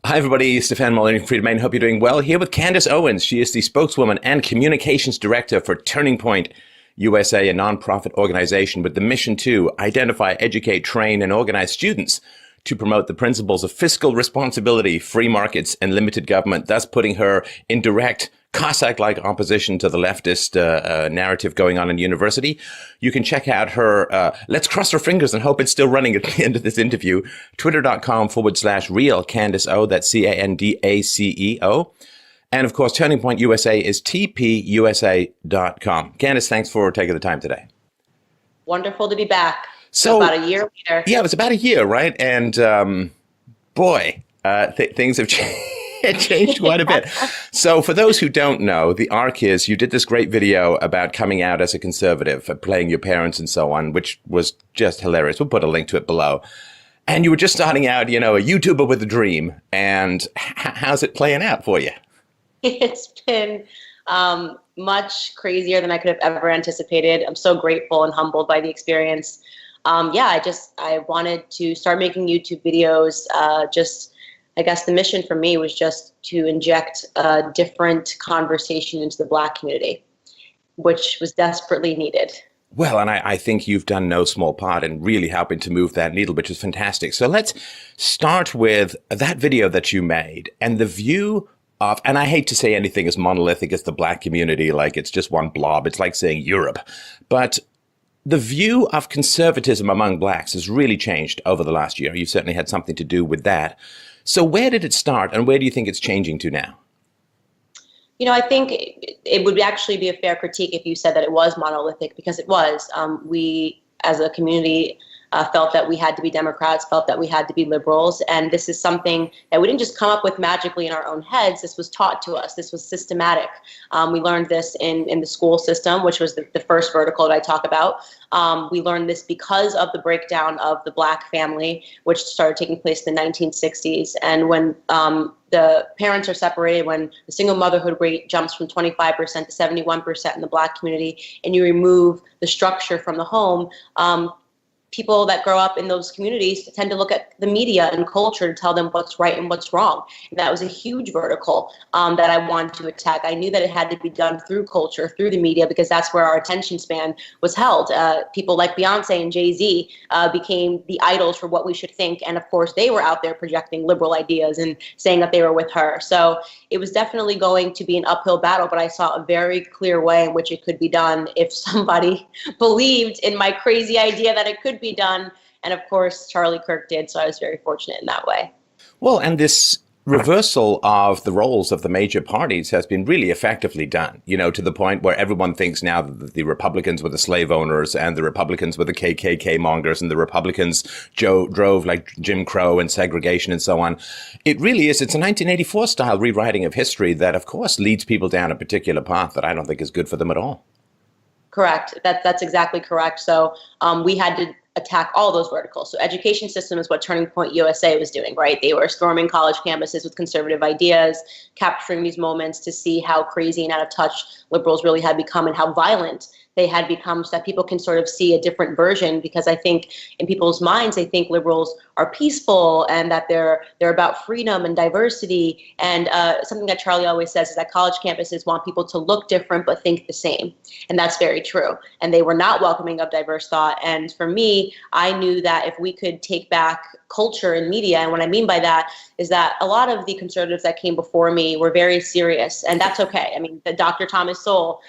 Hi, everybody. Stefan, Molyneux, Freedomain. Hope you're doing well. Here with Candace Owens. She is the spokeswoman and communications director for Turning Point USA, a nonprofit organization with the mission to identify, educate, train, and organize students to promote the principles of fiscal responsibility, free markets, and limited government, thus putting her in direct Cossack-like opposition to the leftist narrative going on in university. You can check out her, let's cross our fingers and hope it's still running at the end of this interview, twitter.com/real Candace O, that's CANDACEO. And of course, Turning Point USA is tpusa.com. Candace, thanks for taking the time today. Wonderful to be back. So about a year later. Yeah, it was about a year, right? And things have changed quite a bit. So for those who don't know, the arc is you did this great video about coming out as a conservative, playing your parents and so on, which was just hilarious. We'll put a link to it below. And you were just starting out, you know, a YouTuber with a dream. And how's it playing out for you? It's been much crazier than I could have ever anticipated. I'm so grateful and humbled by the experience. I wanted to start making YouTube videos. I guess the mission for me was just to inject a different conversation into the Black community, which was desperately needed. Well, and I think you've done no small part in really helping to move that needle, which is fantastic. So let's start with that video that you made and the view of, and I hate to say anything as monolithic as the Black community, like it's just one blob. It's like saying Europe. But the view of conservatism among Blacks has really changed over the last year. You certainly had something to do with that. So where did it start and where do you think it's changing to now? You know, I think it would actually be a fair critique if you said that it was monolithic, because it was. We, as a community, felt that we had to be Democrats, felt that we had to be liberals. And this is something that we didn't just come up with magically in our own heads. This was taught to us. This was systematic. We learned this in the school system, which was the first vertical that I talk about. We learned this because of the breakdown of the Black family, which started taking place in the 1960s. And when the parents are separated, when the single motherhood rate jumps from 25% to 71% in the Black community, and you remove the structure from the home, people that grow up in those communities tend to look at the media and culture to tell them what's right and what's wrong. And that was a huge vertical that I wanted to attack. I knew that it had to be done through culture, through the media, because that's where our attention span was held. People like Beyonce and Jay-Z became the idols for what we should think. And of course, they were out there projecting liberal ideas and saying that they were with her. So it was definitely going to be an uphill battle, but I saw a very clear way in which it could be done if somebody believed in my crazy idea that it could be done. And of course, Charlie Kirk did. So I was very fortunate in that way. Well, and this reversal of the roles of the major parties has been really effectively done, you know, to the point where everyone thinks now that the Republicans were the slave owners and the Republicans were the KKK mongers and the Republicans drove like Jim Crow and segregation and so on. It really is. It's a 1984 style rewriting of history that, of course, leads people down a particular path that I don't think is good for them at all. Correct. That's exactly correct. So we had to attack all those verticals. So education system is what Turning Point USA was doing, right? They were storming college campuses with conservative ideas, capturing these moments to see how crazy and out of touch liberals really had become and how violent they had become, so that people can sort of see a different version. Because I think in people's minds, they think liberals are peaceful and that they're about freedom and diversity. And something that Charlie always says is that college campuses want people to look different but think the same. And that's very true. And they were not welcoming of diverse thought. And for me, I knew that if we could take back culture and media, and what I mean by that is that a lot of the conservatives that came before me were very serious, and that's okay. I mean, the Dr. Thomas Sowell,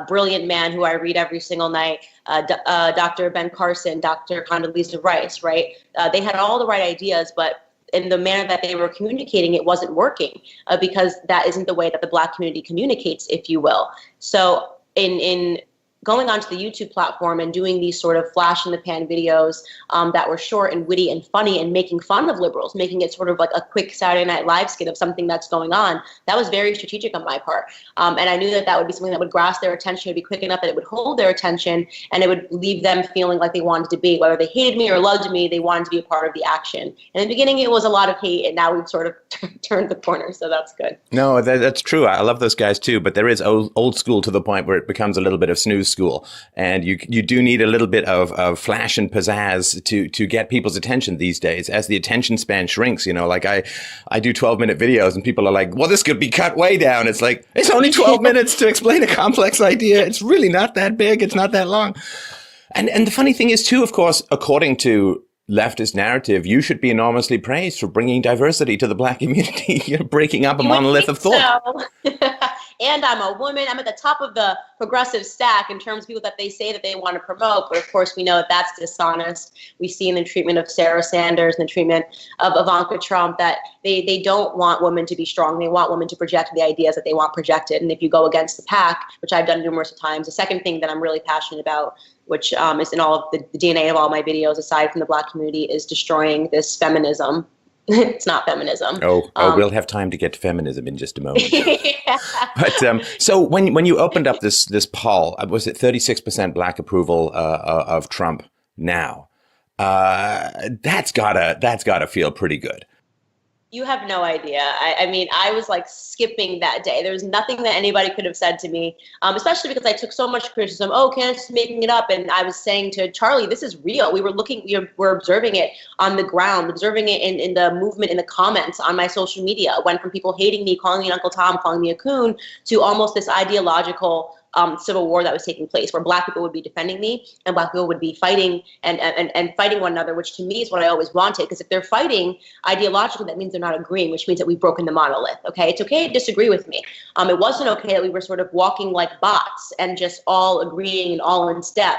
brilliant man who I read every single night, Dr. Ben Carson, Dr. Condoleezza Rice, right? They had all the right ideas, but in the manner that they were communicating, it wasn't working because that isn't the way that the Black community communicates, if you will. So in going onto the YouTube platform and doing these sort of flash in the pan videos that were short and witty and funny and making fun of liberals, making it sort of like a quick Saturday Night Live skit of something that's going on, that was very strategic on my part. And I knew that that would be something that would grasp their attention, it would be quick enough that it would hold their attention, and it would leave them feeling like they wanted to be, whether they hated me or loved me, they wanted to be a part of the action. In the beginning, it was a lot of hate, and now we've sort of turned the corner, so that's good. No, that's true. I love those guys too, but there is old school to the point where it becomes a little bit of snooze, school. And you do need a little bit of flash and pizzazz to get people's attention these days. As the attention span shrinks, like I do 12-minute videos and people are like, well, this could be cut way down. It's like, it's only 12 minutes to explain a complex idea. It's really not that big. It's not that long. And the funny thing is, too, of course, according to leftist narrative, you should be enormously praised for bringing diversity to the Black community. You're breaking up a monolith of thought. So. And I'm a woman. I'm at the top of the progressive stack in terms of people that they say that they want to promote. But of course, we know that that's dishonest. We see in the treatment of Sarah Sanders and the treatment of Ivanka Trump that they don't want women to be strong. They want women to project the ideas that they want projected. And if you go against the pack, which I've done numerous times, the second thing that I'm really passionate about, which is in all of the DNA of all my videos, aside from the Black community, is destroying this feminism. It's not feminism. We'll have time to get to feminism in just a moment. Yeah. But so when you opened up this poll, was it 36% Black approval of Trump now? That's gotta feel pretty good. You have no idea. I mean, I was like skipping that day. There was nothing that anybody could have said to me, especially because I took so much criticism. Oh, Candace is making it up. And I was saying to Charlie, this is real. We were observing it on the ground, observing it in the movement, in the comments on my social media. It went from people hating me, calling me Uncle Tom, calling me a coon, to almost this ideological civil war that was taking place, where Black people would be defending me and Black people would be fighting and fighting one another, which to me is what I always wanted. Because if they're fighting ideologically, that means they're not agreeing, which means that we've broken the monolith. Okay, it's okay to disagree with me. It wasn't okay that we were sort of walking like bots and just all agreeing and all in step.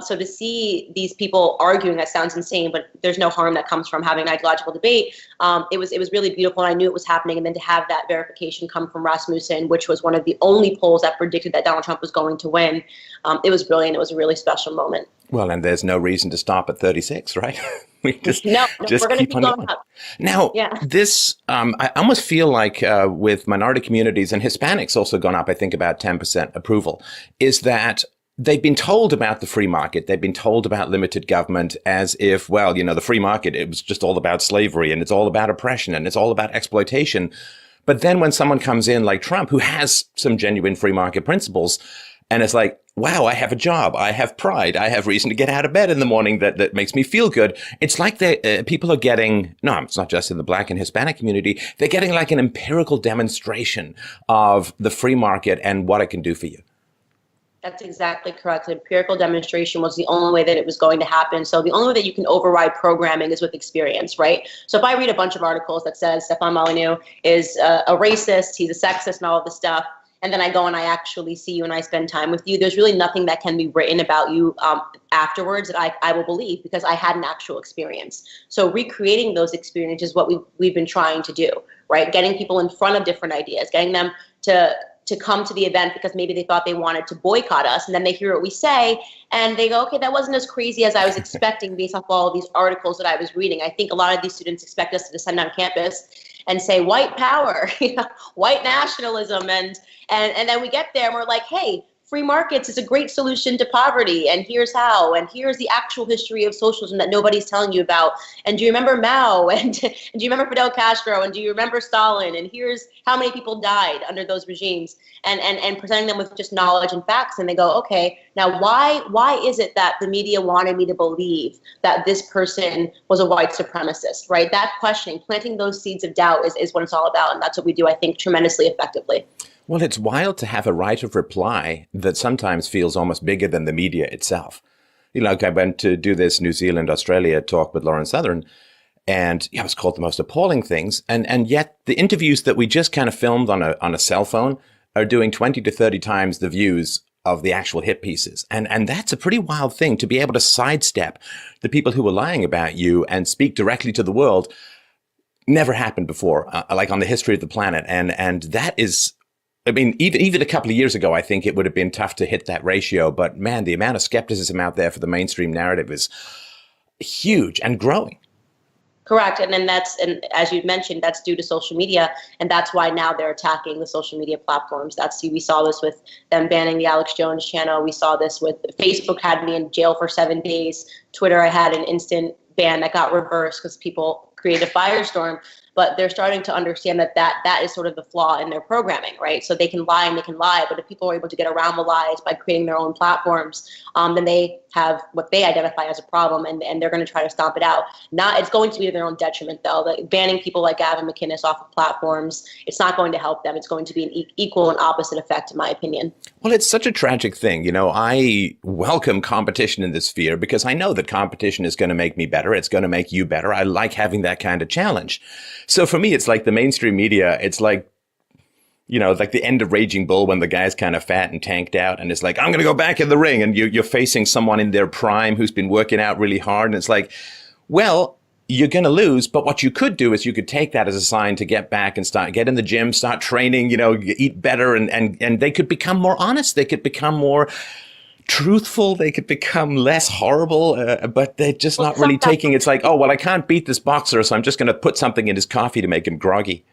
So to see these people arguing, that sounds insane, but there's no harm that comes from having an ideological debate. It was really beautiful, and I knew it was happening. And then to have that verification come from Rasmussen, which was one of the only polls that predicted that Donald Trump was going to win, it was brilliant. It was a really special moment. Well, and there's no reason to stop at 36, right? we just we're going to keep going up. Now, this, I almost feel like with minority communities and Hispanics also gone up, I think about 10% approval, is that they've been told about the free market. They've been told about limited government as if, well, the free market, it was just all about slavery and it's all about oppression and it's all about exploitation. But then when someone comes in like Trump, who has some genuine free market principles, and it's like, wow, I have a job, I have pride, I have reason to get out of bed in the morning that makes me feel good. It's like people are getting, no, it's not just in the Black and Hispanic community, they're getting like an empirical demonstration of the free market and what it can do for you. That's exactly correct. The empirical demonstration was the only way that it was going to happen. So the only way that you can override programming is with experience, right? So if I read a bunch of articles that says Stefan Molyneux is a racist, he's a sexist and all of this stuff, and then I go and I actually see you and I spend time with you, there's really nothing that can be written about you afterwards that I will believe, because I had an actual experience. So recreating those experiences is what we've been trying to do, right? Getting people in front of different ideas, getting them to come to the event because maybe they thought they wanted to boycott us, and then they hear what we say and they go, okay, that wasn't as crazy as I was expecting based off all of these articles that I was reading. I think a lot of these students expect us to descend on campus and say white power, white nationalism, and then we get there and we're like, hey, free markets is a great solution to poverty, and here's how, and here's the actual history of socialism that nobody's telling you about. And do you remember Mao, and do you remember Fidel Castro, and do you remember Stalin, and here's how many people died under those regimes, and presenting them with just knowledge and facts, and they go, okay, now why is it that the media wanted me to believe that this person was a white supremacist, right? That questioning, planting those seeds of doubt is what it's all about, and that's what we do, I think, tremendously effectively. Well, it's wild to have a right of reply that sometimes feels almost bigger than the media itself. Like I went to do this New Zealand, Australia talk with Lauren Southern, and it was called the most appalling things. And yet the interviews that we just kind of filmed on a cell phone are doing 20 to 30 times the views of the actual hit pieces. And that's a pretty wild thing, to be able to sidestep the people who were lying about you and speak directly to the world. Never happened before, like on the history of the planet. And that is, I mean, even a couple of years ago, I think it would have been tough to hit that ratio. But man, the amount of skepticism out there for the mainstream narrative is huge and growing. Correct. And and as you mentioned, that's due to social media. And that's why now they're attacking the social media platforms. We saw this with them banning the Alex Jones channel. We saw this with Facebook had me in jail for 7 days. Twitter, I had an instant ban that got reversed because people created a firestorm. but they're starting to understand that is sort of the flaw in their programming, right? So they can lie and they can lie, but if people are able to get around the lies by creating their own platforms, then they have what they identify as a problem, and they're going to try to stomp it out. It's going to be to their own detriment, though. Like banning people like Gavin McInnes off of platforms, it's not going to help them. It's going to be an equal and opposite effect, in my opinion. Well, it's such a tragic thing. I welcome competition in this sphere because I know that competition is going to make me better. It's going to make you better. I like having that kind of challenge. So for me, it's like the mainstream media. It's like, like the end of Raging Bull when the guy's kind of fat and tanked out and it's like, I'm going to go back in the ring. And you're facing someone in their prime who's been working out really hard. And it's like, well, you're going to lose. But what you could do is you could take that as a sign to get back and get in the gym, start training, eat better. And they could become more honest. They could become more truthful. They could become less horrible, but they're just not really taking. It's like, oh, well, I can't beat this boxer, so I'm just going to put something in his coffee to make him groggy.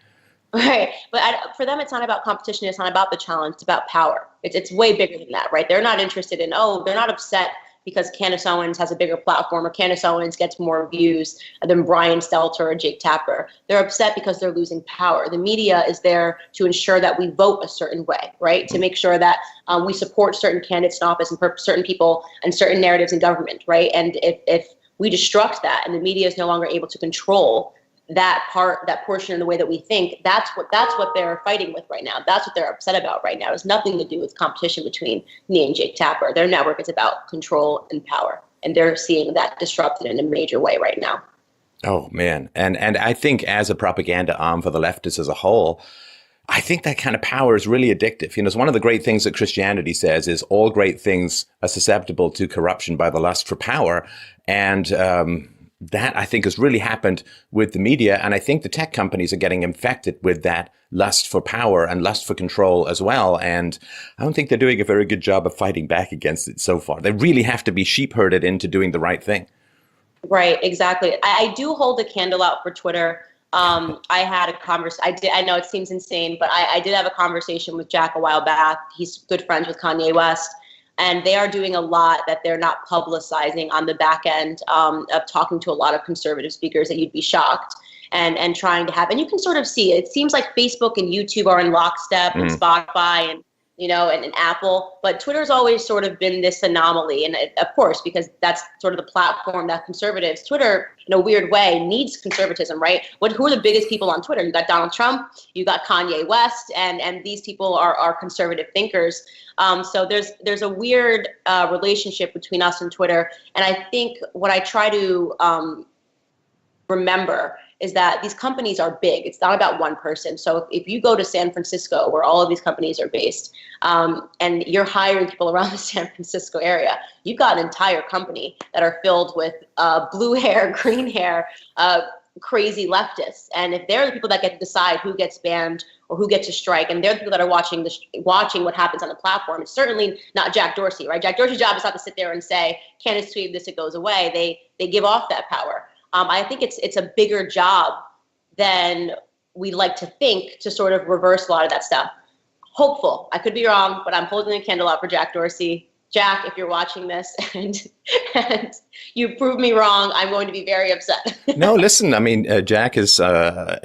Right. But for them, it's not about competition. It's not about the challenge. It's about power. It's way bigger than that, right? They're not interested in, they're not upset because Candace Owens has a bigger platform or Candace Owens gets more views than Brian Stelter or Jake Tapper. They're upset because they're losing power. The media is there to ensure that we vote a certain way, right? To make sure that we support certain candidates in office and certain people and certain narratives in government, right? And if we destruct that and the media is no longer able to control that portion of the way that we think, that's what they're fighting with right now. That's what they're upset about right now. It has nothing to do with competition between me and Jake Tapper. Their network is about control and power, and they're seeing that disrupted in a major way right now. Oh man, and I think as a propaganda arm for the leftists as a whole, I think that kind of power is really addictive. It's one of the great things that Christianity says is all great things are susceptible to corruption by the lust for power, and that I think has really happened with the media. And I think the tech companies are getting infected with that lust for power and lust for control as well. And I don't think they're doing a very good job of fighting back against it so far. They really have to be sheep herded into doing the right thing. Right, exactly. I do hold a candle out for Twitter. I had a conversation. I know it seems insane, but I did have a conversation with Jack a while back. He's good friends with Kanye West. And they are doing a lot that they're not publicizing on the back end of talking to a lot of conservative speakers that you'd be shocked and trying to have. And you can sort of see it seems like Facebook and YouTube are in lockstep and Spotify and and Apple. But Twitter's always sort of been this anomaly. And of course, because that's sort of the platform that conservatives, Twitter, in a weird way, needs conservatism, right? Who are the biggest people on Twitter? You got Donald Trump, you got Kanye West, and these people are conservative thinkers. So there's a weird relationship between us and Twitter. And I think what I try to remember is that these companies are big. It's not about one person. So if you go to San Francisco, where all of these companies are based, and you're hiring people around the San Francisco area, you've got an entire company that are filled with blue hair, green hair, crazy leftists. And if they're the people that get to decide who gets banned or who gets to strike, and they're the people that are watching what happens on the platform, it's certainly not Jack Dorsey, right? Jack Dorsey's job is not to sit there and say, Candace tweeted this, it goes away. They give off that power. I think it's a bigger job than we like to think to sort of reverse a lot of that stuff. Hopeful. I could be wrong, but I'm holding a candle out for Jack Dorsey. Jack, if you're watching this and you prove me wrong, I'm going to be very upset. No, listen, I mean, Jack is,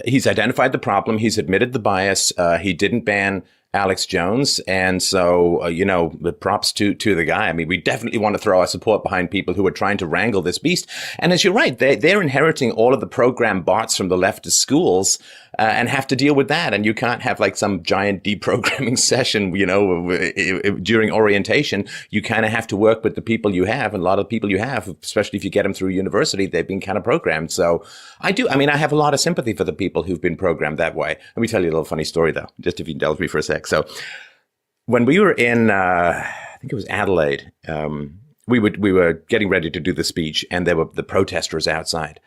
he's identified the problem. He's admitted the bias. He didn't ban Alex Jones. And so, the props to the guy. I mean, we definitely want to throw our support behind people who are trying to wrangle this beast. And as you're right, they're inheriting all of the program bots from the leftist schools and have to deal with that. And you can't have like some giant deprogramming session, during orientation. You kind of have to work with the people you have. And a lot of people you have, especially if you get them through university, they've been kind of programmed. So I have a lot of sympathy for the people who've been programmed that way. Let me tell you a little funny story, though, just if you indulge me for a sec. So when we were in, I think it was Adelaide, we were getting ready to do the speech, and there were the protesters outside.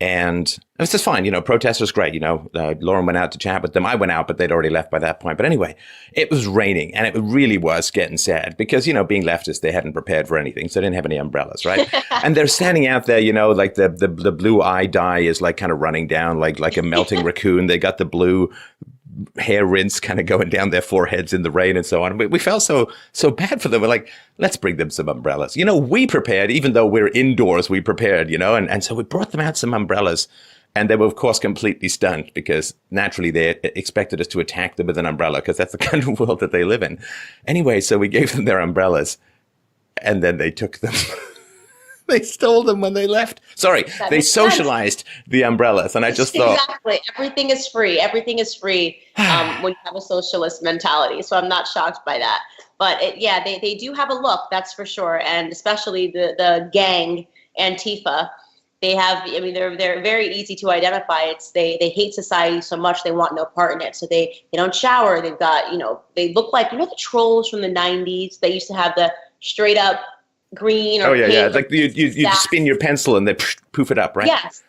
And it was just fine, protesters, great. Lauren went out to chat with them. I went out, but they'd already left by that point. But anyway, it was raining, and it really was getting sad because, being leftist, they hadn't prepared for anything. So they didn't have any umbrellas, right? And they're standing out there, like the blue eye dye is like kind of running down like a melting raccoon. They got the blue hair rinse kind of going down their foreheads in the rain and so on. We felt so bad for them. We're like, let's bring them some umbrellas. We prepared, even though we're indoors, we prepared, and so we brought them out some umbrellas. And they were, of course, completely stunned because naturally they expected us to attack them with an umbrella because that's the kind of world that they live in. Anyway, so we gave them their umbrellas and then they took them. They stole them when they left. Sorry, they socialized the umbrellas. And I just thought. Exactly. Everything is free. Everything is free when you have a socialist mentality. So I'm not shocked by that. But they do have a look, that's for sure. And especially the gang Antifa. They're very easy to identify. They hate society so much they want no part in it. So they don't shower. They've got, they look like, the trolls from the 90s. They used to have the straight up green or pink. It's like you spin your pencil and they poof it up, right? Yes.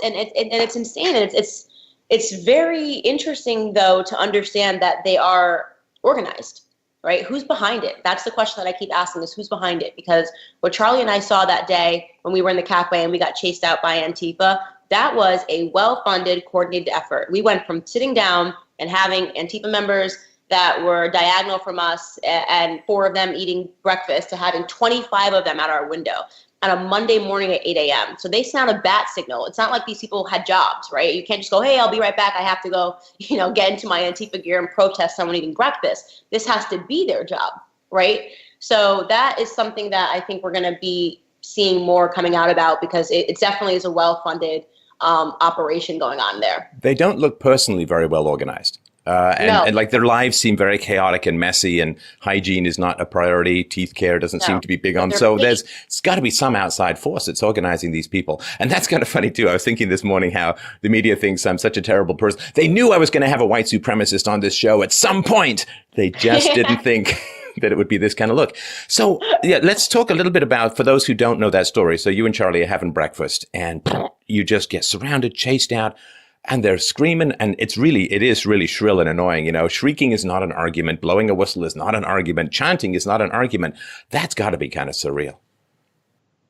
And it's insane. And it's very interesting though to understand that they are organized. Right? Who's behind it? That's the question that I keep asking is who's behind it? Because what Charlie and I saw that day when we were in the cafe and we got chased out by Antifa, that was a well-funded, coordinated effort. We went from sitting down and having Antifa members that were diagonal from us and 4 of them eating breakfast to having 25 of them at our window on a Monday morning at 8 a.m. So they sound a bat signal. It's not like these people had jobs, right? You can't just go, hey, I'll be right back. I have to go, get into my Antifa gear and protest someone eating breakfast. This has to be their job, right? So that is something that I think we're going to be seeing more coming out about because it definitely is a well-funded operation going on there. They don't look personally very well organized. And like their lives seem very chaotic and messy, and hygiene is not a priority. Teeth care doesn't seem to be big on. So it's got to be some outside force that's organizing these people. And that's kind of funny too. I was thinking this morning how the media thinks I'm such a terrible person. They knew I was going to have a white supremacist on this show at some point. They just didn't think that it would be this kind of look. So let's talk a little bit about, for those who don't know that story. So you and Charlie are having breakfast and you just get surrounded, chased out. And they're screaming, and it is really shrill and annoying. Shrieking is not an argument. Blowing a whistle is not an argument. Chanting is not an argument. That's got to be kind of surreal.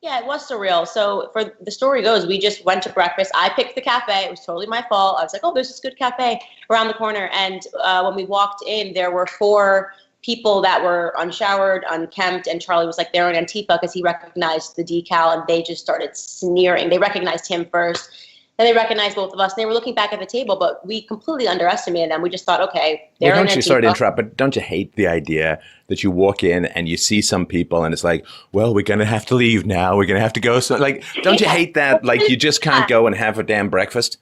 Yeah, it was surreal. So for the story goes, we just went to breakfast. I picked the cafe. It was totally my fault. I was like, oh, there's this good cafe around the corner. And when we walked in, there were 4 people that were unshowered, unkempt, and Charlie was like, they're in Antifa because he recognized the decal, and they just started sneering. They recognized him first. And they recognized both of us, and they were looking back at the table, but we completely underestimated them. We just thought, okay, they're in Antifa. Sorry to interrupt, but don't you hate the idea that you walk in and you see some people and it's like, well, we're going to have to leave now. We're going to have to go. So, don't you hate that? Like, you just can't go and have a damn breakfast?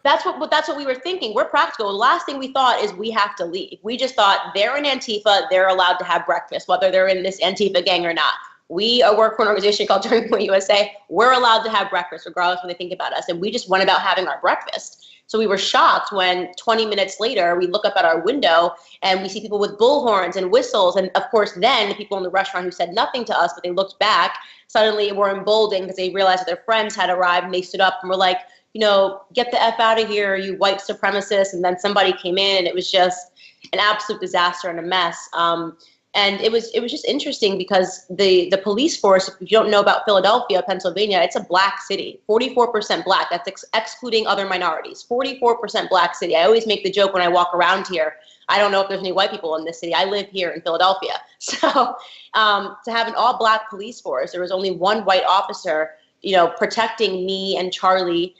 That's what we were thinking. We're practical. The last thing we thought is we have to leave. We just thought they're in Antifa. They're allowed to have breakfast, whether they're in this Antifa gang or not. We work for an organization called Turning Point USA. We're allowed to have breakfast regardless what they think about us. And we just went about having our breakfast. So we were shocked when 20 minutes later, we look up at our window and we see people with bullhorns and whistles. And of course, then the people in the restaurant who said nothing to us, but they looked back, suddenly were emboldened because they realized that their friends had arrived and they stood up and were like, get the F out of here, you white supremacists. And then somebody came in and it was just an absolute disaster and a mess. And it was just interesting because the police force, if you don't know about Philadelphia, Pennsylvania, it's a black city, 44% black. That's excluding other minorities, 44% black city. I always make the joke when I walk around here, I don't know if there's any white people in this city. I live here in Philadelphia. So to have an all black police force, there was only one white officer, protecting me and Charlie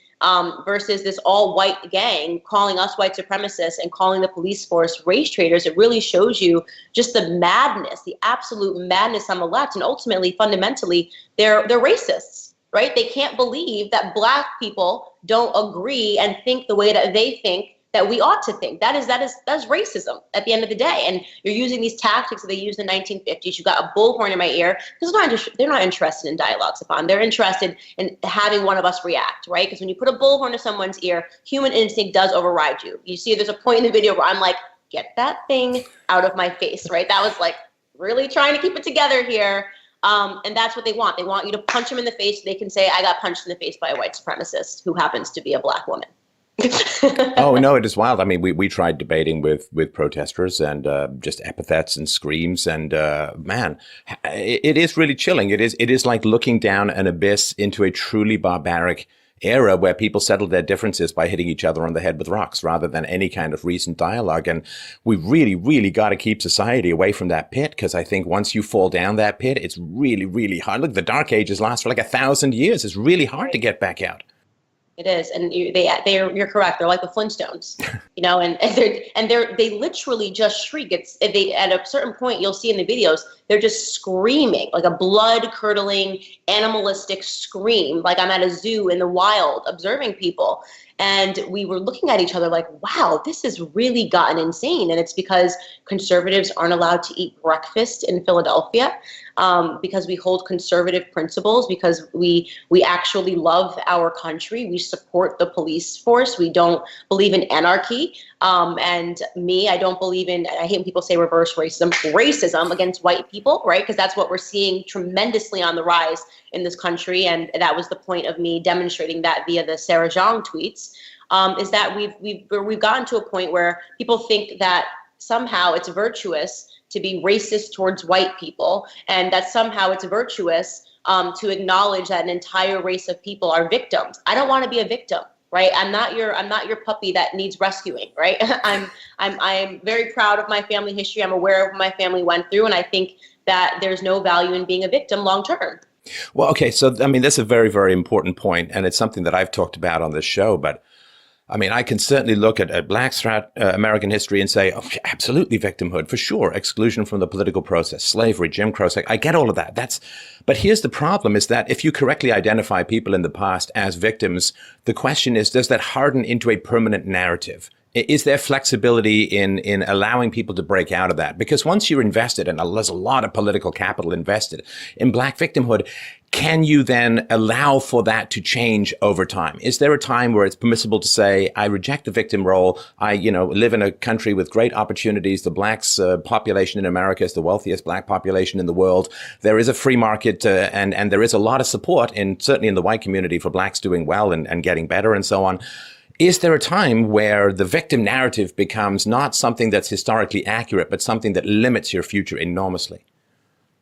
versus this all-white gang calling us white supremacists and calling the police force race traitors. It really shows you just the madness, the absolute madness on the left. And ultimately, fundamentally, they're racists, right? They can't believe that black people don't agree and think the way that they think that we ought to think. That's racism at the end of the day. And you're using these tactics that they used in the 1950s. You got a bullhorn in my ear because they're not interested in dialogue, Stefan. They're interested in having one of us react, right? Because when you put a bullhorn to someone's ear, human instinct does override you. You see, there's a point in the video where I'm like, get that thing out of my face, right? That was like really trying to keep it together here. And that's what they want. They want you to punch them in the face so they can say, I got punched in the face by a white supremacist who happens to be a black woman. Oh, no, it is wild. I mean, we tried debating with protesters and just epithets and screams. And man, it is really chilling. It is like looking down an abyss into a truly barbaric era where people settled their differences by hitting each other on the head with rocks rather than any kind of recent dialogue. And we really, really got to keep society away from that pit, because I think once you fall down that pit, it's really, really hard. Look, the Dark Ages last for like 1,000 years. It's really hard to get back out. It is, and you're correct. They're like the Flintstones, and they literally just shriek. They at a certain point you'll see in the videos they're just screaming like a blood curdling animalistic scream, like I'm at a zoo in the wild observing people. And we were looking at each other like, wow, this has really gotten insane. And it's because conservatives aren't allowed to eat breakfast in Philadelphia, because we hold conservative principles, because we actually love our country. We support the police force. We don't believe in anarchy. And I don't believe in, I hate when people say reverse racism against white people, right? Because that's what we're seeing tremendously on the rise in this country. And that was the point of me demonstrating that via the Sarah Jeong tweets, is that we've gotten to a point where people think that somehow it's virtuous to be racist towards white people, and that somehow it's virtuous to acknowledge that an entire race of people are victims. I don't want to be a victim, right? I'm not your puppy that needs rescuing, right? I'm very proud of my family history. I'm aware of what my family went through, and I think that there's no value in being a victim long term. Well, okay, so I mean, that's a very, very important point, and it's something that I've talked about on this show. But I mean, I can certainly look at blacks throughout American history and say, oh, absolutely victimhood, for sure. Exclusion from the political process, slavery, Jim Crow. I get all of that. But here's the problem, is that if you correctly identify people in the past as victims, the question is, does that harden into a permanent narrative? Is there flexibility in allowing people to break out of that? Because once you're invested, and there's a lot of political capital invested in black victimhood, can you then allow for that to change over time? Is there a time where it's permissible to say, I reject the victim role. I, live in a country with great opportunities. The blacks population in America is the wealthiest black population in the world. There is a free market, and there is a lot of support certainly in the white community for blacks doing well and getting better and so on. Is there a time where the victim narrative becomes not something that's historically accurate, but something that limits your future enormously?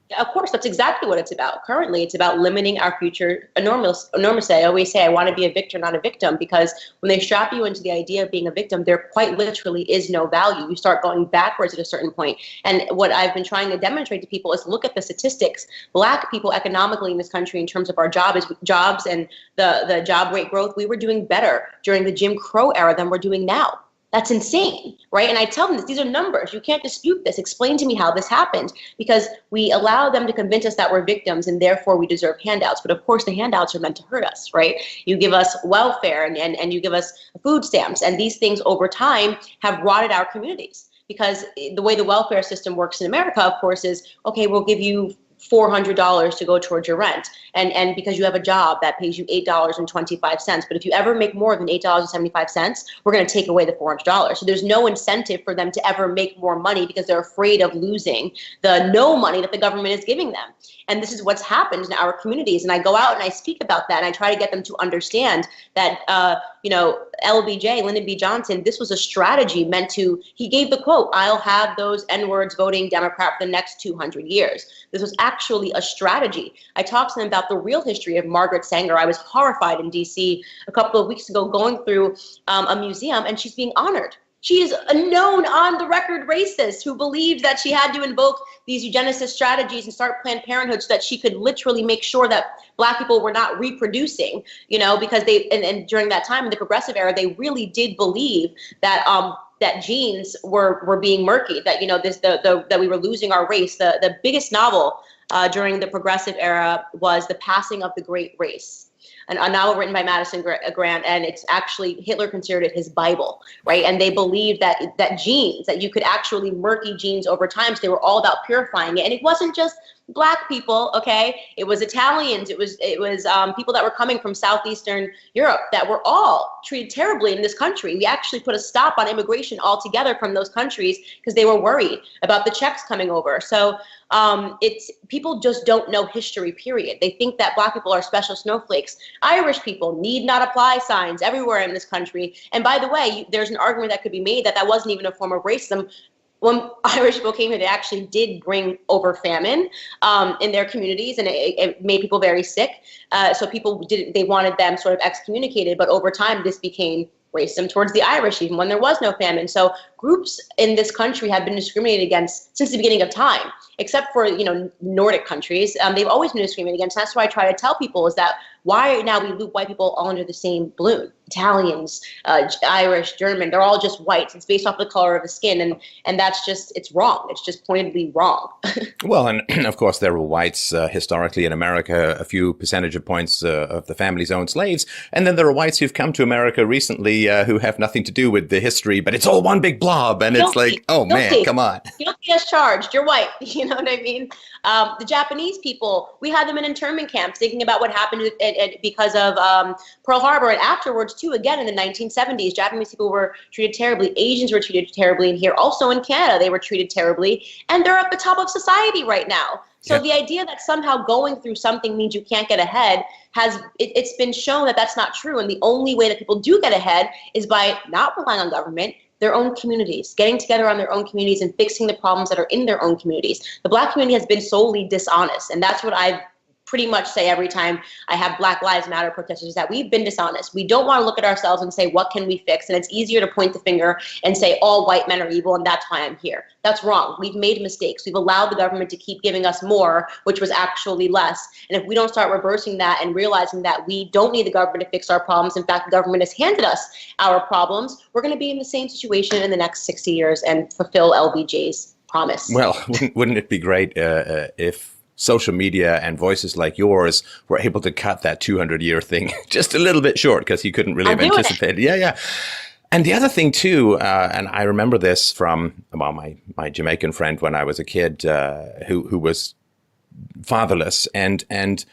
Yeah, of course, that's exactly what it's about. Currently, it's about limiting our future enormously. I always say I want to be a victor, not a victim, because when they strap you into the idea of being a victim, there quite literally is no value. You start going backwards at a certain point. And what I've been trying to demonstrate to people is look at the statistics. Black people economically in this country, in terms of our jobs and the job rate growth, we were doing better during the Jim Crow era than we're doing now. That's insane, right? And I tell them this, these are numbers. You can't dispute this. Explain to me how this happened, because we allow them to convince us that we're victims and therefore we deserve handouts. But of course, the handouts are meant to hurt us, right? You give us welfare and you give us food stamps, and these things over time have rotted our communities. Because the way the welfare system works in America, of course, is, okay, we'll give you $400 to go towards your rent. And because you have a job that pays you $8.25. But if you ever make more than $8.75, we're going to take away the $400. So there's no incentive for them to ever make more money, because they're afraid of losing the no money that the government is giving them. And this is what's happened in our communities. And I go out and I speak about that, and I try to get them to understand that, LBJ, Lyndon B. Johnson, this was a strategy meant to, he gave the quote, I'll have those N-words voting Democrat for the next 200 years. This was actually a strategy. I talked to them about the real history of Margaret Sanger. I was horrified in DC a couple of weeks ago going through a museum, and she's being honored. She is a known on-the-record racist who believed that she had to invoke these eugenicist strategies and start Planned Parenthood so that she could literally make sure that Black people were not reproducing, because and during that time in the progressive era, they really did believe that that genes were being murky, that that we were losing our race. The biggest novel during the progressive era was The Passing of the Great Race, a novel written by Madison Grant, and it's actually, Hitler considered it his Bible, right? And they believed that genes, that you could actually murky genes over time, so they were all about purifying it. And it wasn't just Black people, okay? It was Italians, it was people that were coming from Southeastern Europe that were all treated terribly in this country. We actually put a stop on immigration altogether from those countries because they were worried about the Czechs coming over. So people just don't know history, period. They think that Black people are special snowflakes. Irish people need not apply signs everywhere in this country. And by the way, there's an argument that could be made that wasn't even a form of racism. When Irish people came here, they actually did bring over famine in their communities, and it made people very sick. So they wanted them sort of excommunicated, but over time this became racism towards the Irish, even when there was no famine. So groups in this country have been discriminated against since the beginning of time, except for Nordic countries. They've always been discriminated against. That's why I try to tell people is that Why now we loop white people all under the same balloon? Italians, Irish, German, they're all just whites. It's based off the color of the skin. And that's just, it's wrong. It's just pointedly wrong. Well, and of course, there were whites historically in America, a few percentage of points of the families owned slaves. And then there are whites who've come to America recently who have nothing to do with the history, but it's all one big blob. And it's like, oh, man, come on. Guilty as charged. You're white. You know what I mean? The Japanese people, we had them in internment camps thinking about what happened because of Pearl Harbor. And afterwards, too, again, in the 1970s, Japanese people were treated terribly. Asians were treated terribly. And here also in Canada, they were treated terribly. And they're at the top of society right now. So the idea that somehow going through something means you can't get ahead it's been shown that that's not true. And the only way that people do get ahead is by not relying on government, their own communities, getting together on their own communities and fixing the problems that are in their own communities. The Black community has been solely dishonest. And that's what I pretty much say every time I have Black Lives Matter protesters, is that we've been dishonest. We don't want to look at ourselves and say, what can we fix? And it's easier to point the finger and say all white men are evil and that's why I'm here. That's wrong. We've made mistakes. We've allowed the government to keep giving us more, which was actually less. And if we don't start reversing that and realizing that we don't need the government to fix our problems, in fact, the government has handed us our problems, we're going to be in the same situation in the next 60 years and fulfill LBJ's promise. Well, wouldn't it be great if social media and voices like yours were able to cut that 200-year thing just a little bit short, because you couldn't really have anticipated. Yeah. And the other thing too, and I remember this from my Jamaican friend when I was a kid, who was fatherless, and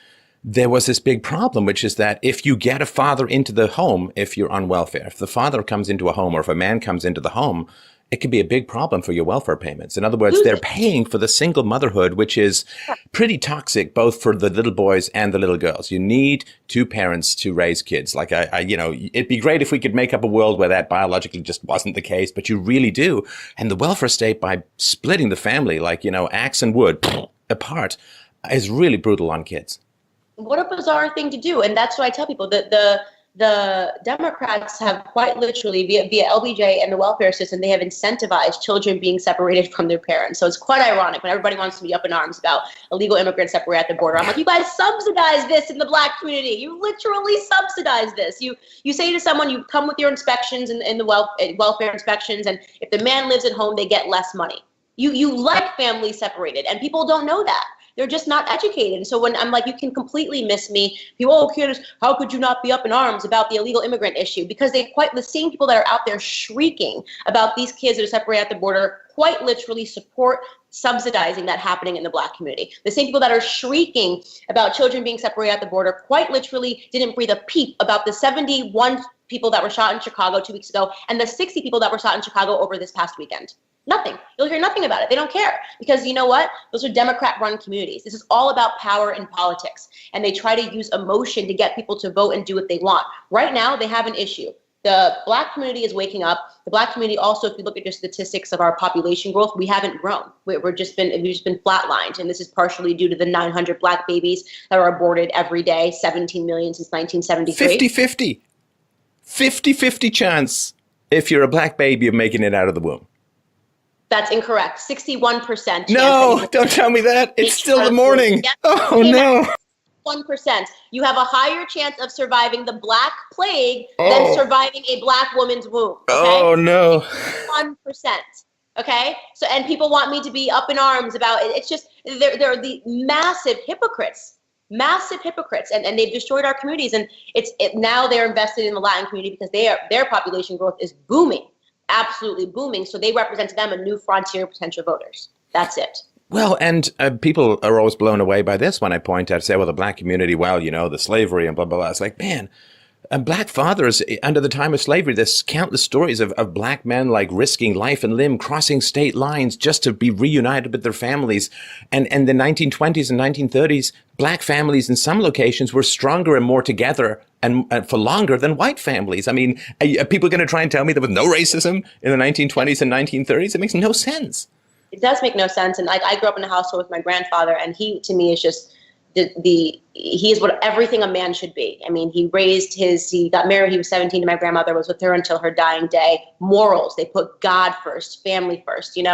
there was this big problem, which is that if you get a father into the home, if you're on welfare, if the father comes into a home, or if a man comes into the home, it could be a big problem for your welfare payments. In other words, they're paying for the single motherhood, which is pretty toxic, both for the little boys and the little girls. You need two parents to raise kids. Like it'd be great if we could make up a world where that biologically just wasn't the case, but you really do. And the welfare state, by splitting the family, like, axe and wood apart, is really brutal on kids. What a bizarre thing to do. And that's what I tell people, that the Democrats have quite literally, via LBJ and the welfare system, they have incentivized children being separated from their parents. So it's quite ironic when everybody wants to be up in arms about illegal immigrants separated at the border. I'm like, you guys subsidize this in the Black community. You literally subsidize this. You say to someone, you come with your inspections and the welfare inspections, and if the man lives at home, they get less money. You like families separated, and people don't know that. They're just not educated. And so when I'm like, you can completely miss me. People, Candace, how could you not be up in arms about the illegal immigrant issue? Because the same people that are out there shrieking about these kids that are separated at the border quite literally support subsidizing that happening in the Black community. The same people that are shrieking about children being separated at the border quite literally didn't breathe a peep about the 71 people that were shot in Chicago 2 weeks ago and the 60 people that were shot in Chicago over this past weekend. Nothing. You'll hear nothing about it. They don't care, because you know what? Those are Democrat-run communities. This is all about power and politics, and they try to use emotion to get people to vote and do what they want. Right now, they have an issue. The Black community is waking up. The Black community also, if you look at the statistics of our population growth, we haven't grown. We've just been flatlined, and this is partially due to the 900 Black babies that are aborted every day, 17 million since 1973. 50-50 chance if you're a Black baby of making it out of the womb. That's incorrect. 61%. No, don't tell me that. It's still the morning. Yes. Oh, no. 1%. You have a higher chance of surviving the Black plague than surviving a Black woman's womb. Okay? Oh, no. 1%. Okay? So, and people want me to be up in arms about it. It's just, they're the massive hypocrites. Massive hypocrites, and they've destroyed our communities. And now they're invested in the Latin community because their population growth is booming. Absolutely booming. So they represent to them a new frontier of potential voters. That's it. Well, and people are always blown away by this when I point out, say, well, the Black community, well, the slavery and blah, blah, blah. It's like, man, Black fathers under the time of slavery, there's countless stories of Black men like risking life and limb, crossing state lines just to be reunited with their families. And the 1920s and 1930s, Black families in some locations were stronger and more together and for longer than white families. I mean, are people going to try and tell me there was no racism in the 1920s and 1930s? It makes no sense. It does make no sense. And I grew up in a household with my grandfather, and he, to me, is just he is what everything a man should be. I mean, he got married, he was 17, and my grandmother was with her until her dying day. Morals, they put God first, family first, and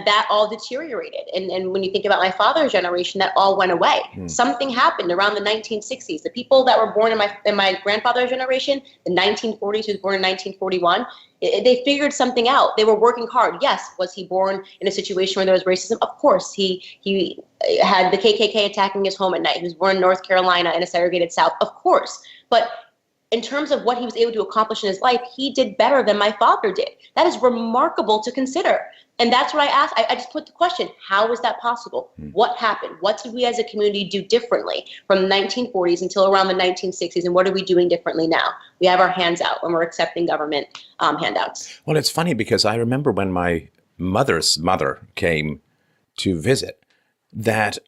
that all deteriorated. And when you think about my father's generation, that all went away. Something happened around the 1960s. The people that were born in my grandfather's generation, the 1940s, who was born in 1941, they figured something out. They were working hard. Yes, was he born in a situation where there was racism? Of course. He had the KKK attacking his home at night. He was born in North Carolina in a segregated South. Of course. But in terms of what he was able to accomplish in his life, he did better than my father did. That is remarkable to consider. And that's what I asked. I just put the question, how is that possible? What happened? What did we as a community do differently from the 1940s until around the 1960s? And what are we doing differently now? We have our hands out when we're accepting government handouts. Well, it's funny because I remember when my mother's mother came to visit, that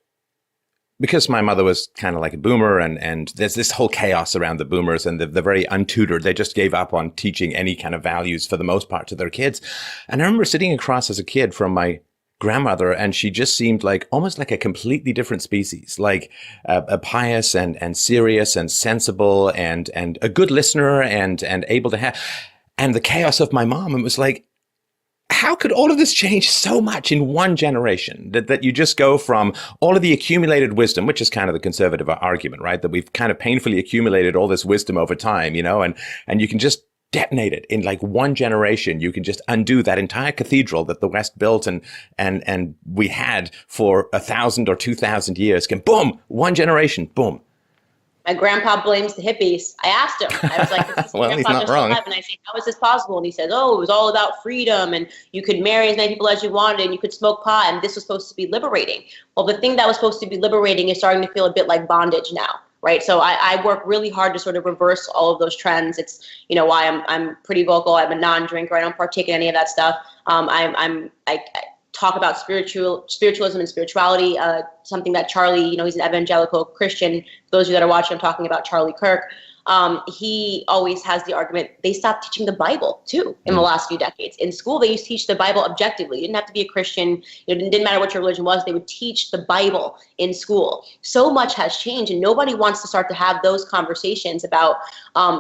because my mother was kind of like a boomer, and there's this whole chaos around the boomers, and they're very untutored. They just gave up on teaching any kind of values for the most part to their kids. And I remember sitting across as a kid from my grandmother, and she just seemed like almost like a completely different species, like a pious and serious and sensible and a good listener and able to have. And the chaos of my mom, it was like, how could all of this change so much in one generation that you just go from all of the accumulated wisdom, which is kind of the conservative argument, right? That we've kind of painfully accumulated all this wisdom over time, and you can just detonate it in like one generation. You can just undo that entire cathedral that the West built and we had for 1,000 or 2,000 years. Boom, one generation, boom. My grandpa blames the hippies. I asked him. I was like, this is well, he's not wrong. And I said, how is this possible? And he says, oh, it was all about freedom, and you could marry as many people as you wanted, and you could smoke pot, and this was supposed to be liberating. Well, the thing that was supposed to be liberating is starting to feel a bit like bondage now, right? So I work really hard to sort of reverse all of those trends. It's, why I'm pretty vocal. I'm a non-drinker. I don't partake in any of that stuff. I talk about spiritualism and spirituality, something that Charlie, he's an evangelical Christian. For those of you that are watching, I'm talking about Charlie Kirk. He always has the argument, they stopped teaching the Bible too in the last few decades. In school, they used to teach the Bible objectively. You didn't have to be a Christian. It didn't matter what your religion was. They would teach the Bible in school. So much has changed, and nobody wants to start to have those conversations about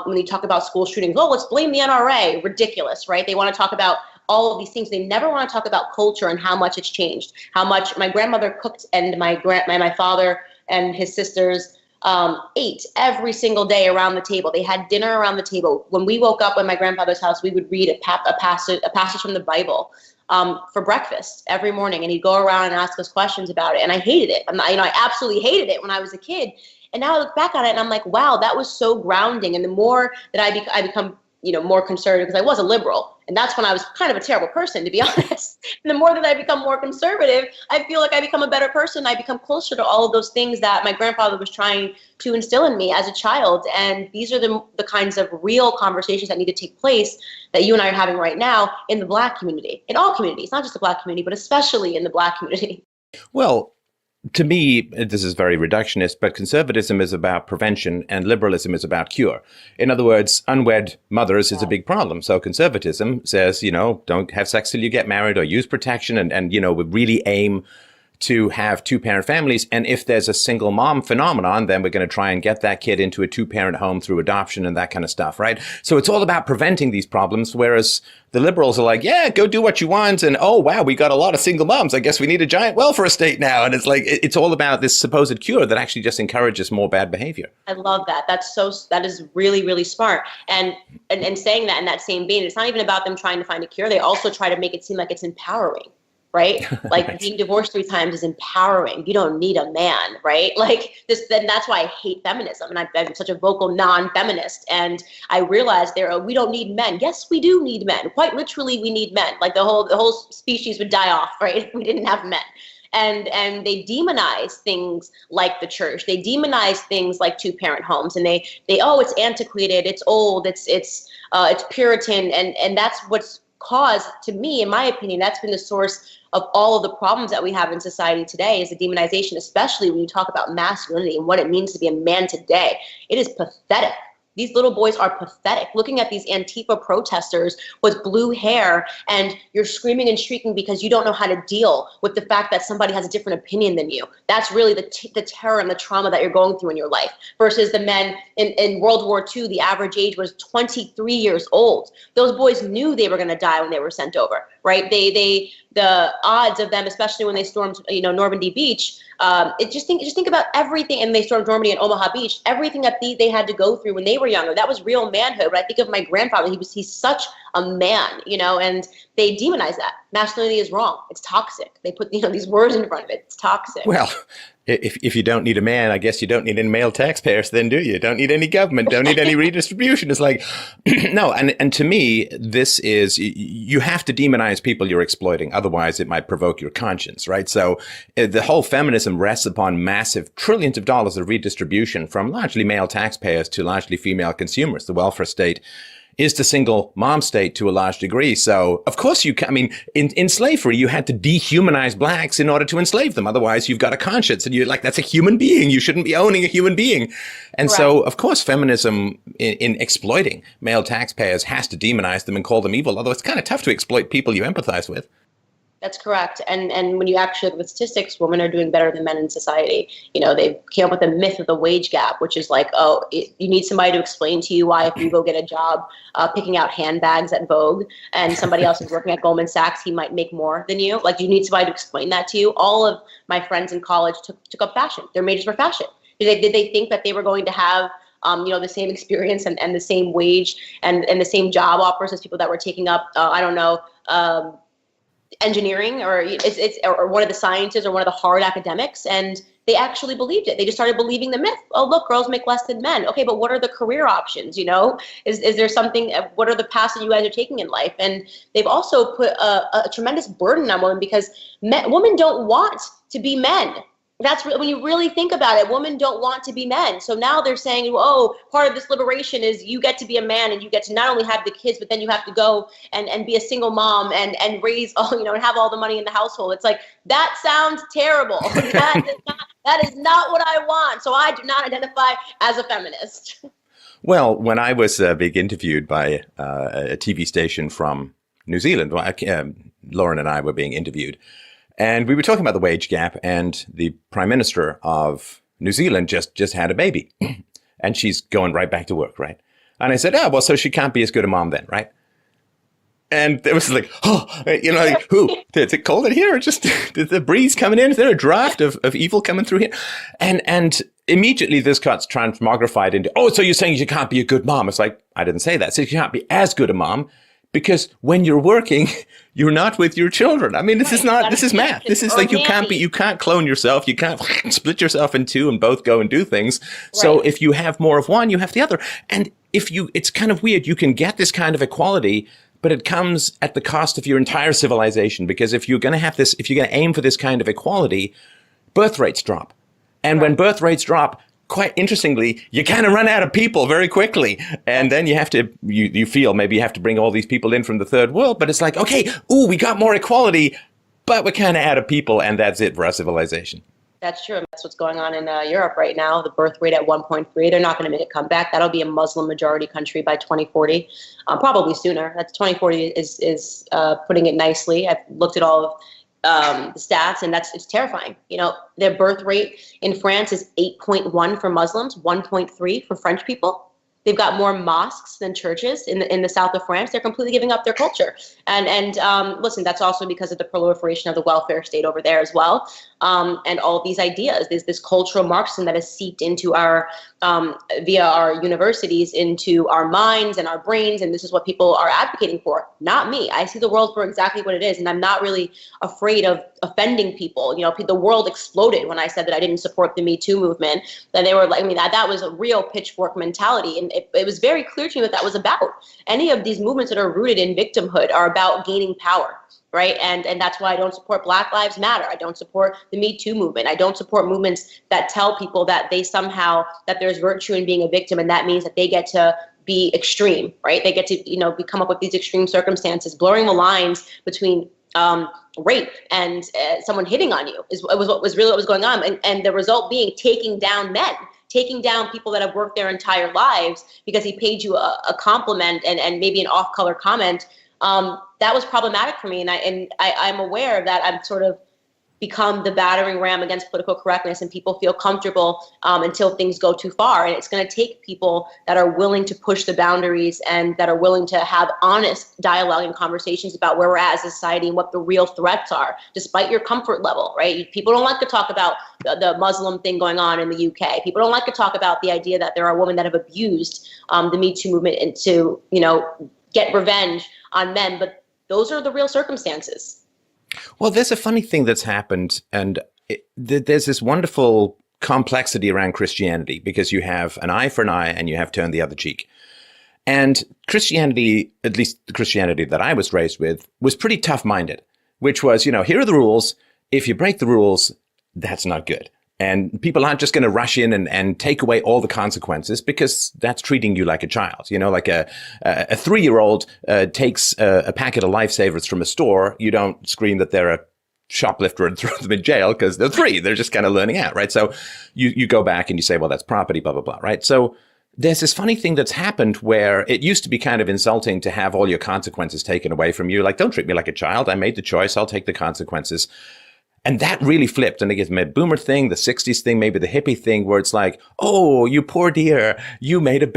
when they talk about school shootings. Oh, let's blame the NRA. Ridiculous, right? They want to talk about all of these things. They never want to talk about culture and how much it's changed, how much my grandmother cooked and my father and his sisters ate every single day around the table. They had dinner around the table. When we woke up at my grandfather's house, we would read a passage from the Bible for breakfast every morning, and he'd go around and ask us questions about it. And I hated it. I absolutely hated it when I was a kid. And now I look back on it and I'm like, wow, that was so grounding. And the more that I become more conservative, because I was a liberal, and that's when I was kind of a terrible person, to be honest. And the more that I become more conservative, I feel like I become a better person. I become closer to all of those things that my grandfather was trying to instill in me as a child. And these are the kinds of real conversations that need to take place that you and I are having right now in the Black community, in all communities, not just the Black community, but especially in the Black community. Well, to me, this is very reductionist, but conservatism is about prevention and liberalism is about cure. In other words, unwed mothers is a big problem. So conservatism says, don't have sex till you get married, or use protection, and we really aim to have two-parent families. And if there's a single mom phenomenon, then we're going to try and get that kid into a two-parent home through adoption and that kind of stuff, right? So it's all about preventing these problems, whereas the liberals are like, yeah, go do what you want. And, oh, wow, we got a lot of single moms. I guess we need a giant welfare state now. And it's like, it's all about this supposed cure that actually just encourages more bad behavior. I love that. That is really, really smart. And saying that in that same vein, it's not even about them trying to find a cure. They also try to make it seem like it's empowering. Right? Like right. Being divorced 3 times is empowering. You don't need a man, right? Like this, then that's why I hate feminism. And I'm such a vocal non-feminist. And I realized we don't need men. Yes, we do need men. Quite literally, we need men. Like the whole species would die off, right? If we didn't have men. And they demonize things like the church. They demonize things like two-parent homes. And they it's antiquated, it's old, it's Puritan. And that's what's caused, to me, in my opinion, that's been the source of all of the problems that we have in society today, is the demonization, especially when you talk about masculinity and what it means to be a man today. It is pathetic. These little boys are pathetic. Looking at these Antifa protesters with blue hair, and you're screaming and shrieking because you don't know how to deal with the fact that somebody has a different opinion than you. That's really the terror and the trauma that you're going through in your life. Versus the men in World War II, the average age was 23 years old. Those boys knew they were going to die when they were sent over, right? The odds of them, especially when they stormed, Normandy Beach. Just think about everything, and they stormed Normandy and Omaha Beach. Everything that they had to go through when they were younger. That was real manhood. But I think of my grandfather. He's such a man, and they demonize that. Masculinity is wrong. It's toxic. They put these words in front of it. It's toxic. Well, if you don't need a man, I guess you don't need any male taxpayers then, do you? Don't need any government, don't need any redistribution. It's like, no. And to me, this is, you have to demonize people you're exploiting. Otherwise, it might provoke your conscience, right? So the whole feminism rests upon massive trillions of dollars of redistribution from largely male taxpayers to largely female consumers. The welfare state is the single mom state to a large degree. So, of course, in slavery, you had to dehumanize blacks in order to enslave them. Otherwise, you've got a conscience and you're like, that's a human being. You shouldn't be owning a human being. And right. So, of course, feminism in exploiting male taxpayers has to demonize them and call them evil. Although it's kind of tough to exploit people you empathize with. That's correct. And when you actually look at statistics, women are doing better than men in society. They came up with the myth of the wage gap, which is like, you need somebody to explain to you why if you go get a job picking out handbags at Vogue and somebody else is working at Goldman Sachs, he might make more than you. Like, you need somebody to explain that to you. All of my friends in college took up fashion. Their majors were fashion. Did they think that they were going to have the same experience and the same wage and the same job offers as people that were taking up, engineering or one of the sciences or one of the hard academics, and they actually believed it. They just started believing the myth. Oh, look, girls make less than men. Okay, but what are the career options? Is there something? What are the paths that you guys are taking in life? And they've also put a tremendous burden on women because women don't want to be men. That's when you really think about it, women don't want to be men. So now they're saying, part of this liberation is you get to be a man and you get to not only have the kids, but then you have to go and be a single mom and raise and have all the money in the household. It's like, that sounds terrible. That is not what I want. So I do not identify as a feminist. Well, when I was being interviewed by a TV station from New Zealand, Lauren and I were being interviewed. And we were talking about the wage gap, and the Prime Minister of New Zealand just had a baby, and she's going right back to work, right? And I said, so she can't be as good a mom then, right? And it was like, who? Is it cold in here? Or just the breeze coming in? Is there a draft of evil coming through here? And immediately this got transmogrified into, so you're saying you can't be a good mom? It's like, I didn't say that. So you can't be as good a mom. Because when you're working, you're not with your children. I mean, this is math. This is like, you can't clone yourself. You can't split yourself in two and both go and do things. Right. So if you have more of one, you have the other. And it's kind of weird. You can get this kind of equality, but it comes at the cost of your entire civilization. Because if you're going to aim for this kind of equality, birth rates drop. And when birth rates drop, quite interestingly, you kind of run out of people very quickly. And then you feel maybe you have to bring all these people in from the third world. But it's like, okay, we got more equality, but we're kind of out of people. And that's it for our civilization. That's true. That's what's going on in Europe right now. The birth rate at 1.3. They're not going to make a comeback. That'll be a Muslim majority country by 2040, probably sooner. That's 2040 is putting it nicely. I've looked at all of the stats, and it's terrifying. Their birth rate in France is 8.1 for Muslims, 1.3 for French people. They've got more mosques than churches in the south of France. They're completely giving up their culture. And listen, that's also because of the proliferation of the welfare state over there as well. And all of these ideas, this cultural Marxism that has seeped into our, via our universities, into our minds and our brains. And this is what people are advocating for. Not me. I see the world for exactly what it is. And I'm not really afraid of offending people. The world exploded when I said that I didn't support the Me Too movement. That they were like, that was a real pitchfork mentality. And it was very clear to me what that was about. Any of these movements that are rooted in victimhood are about gaining power. Right. And that's why I don't support Black Lives Matter. I don't support the Me Too movement. I don't support movements that tell people that that there's virtue in being a victim. And that means that they get to be extreme. Right. They get to, come up with these extreme circumstances, blurring the lines between rape and someone hitting on you was what was going on. And the result being taking down men. taking down people that have worked their entire lives because he paid you a compliment and maybe an off-color comment, that was problematic for me. And I'm aware that I'm sort of become the battering ram against political correctness, and people feel comfortable until things go too far. And it's going to take people that are willing to push the boundaries and that are willing to have honest dialogue and conversations about where we're at as a society and what the real threats are, despite your comfort level, right? People don't like to talk about the Muslim thing going on in the UK. People don't like to talk about the idea that there are women that have abused the Me Too movement and to, get revenge on men. But those are the real circumstances. Well, there's a funny thing that's happened, and there's this wonderful complexity around Christianity, because you have an eye for an eye and you have turn the other cheek. And Christianity, at least the Christianity that I was raised with, was pretty tough-minded, which was, here are the rules. If you break the rules, that's not good. And people aren't just going to rush in and take away all the consequences, because that's treating you like a child. Like a 3-year-old takes a packet of lifesavers from a store. You don't scream that they're a shoplifter and throw them in jail because they're 3. They're just kind of learning out, right? So you go back and you say, well, that's property, blah, blah, blah, right? So there's this funny thing that's happened where it used to be kind of insulting to have all your consequences taken away from you. Like, don't treat me like a child. I made the choice. I'll take the consequences. And that really flipped. And I guess the boomer thing, the 60s thing, maybe the hippie thing, where it's like, oh, you poor dear, you made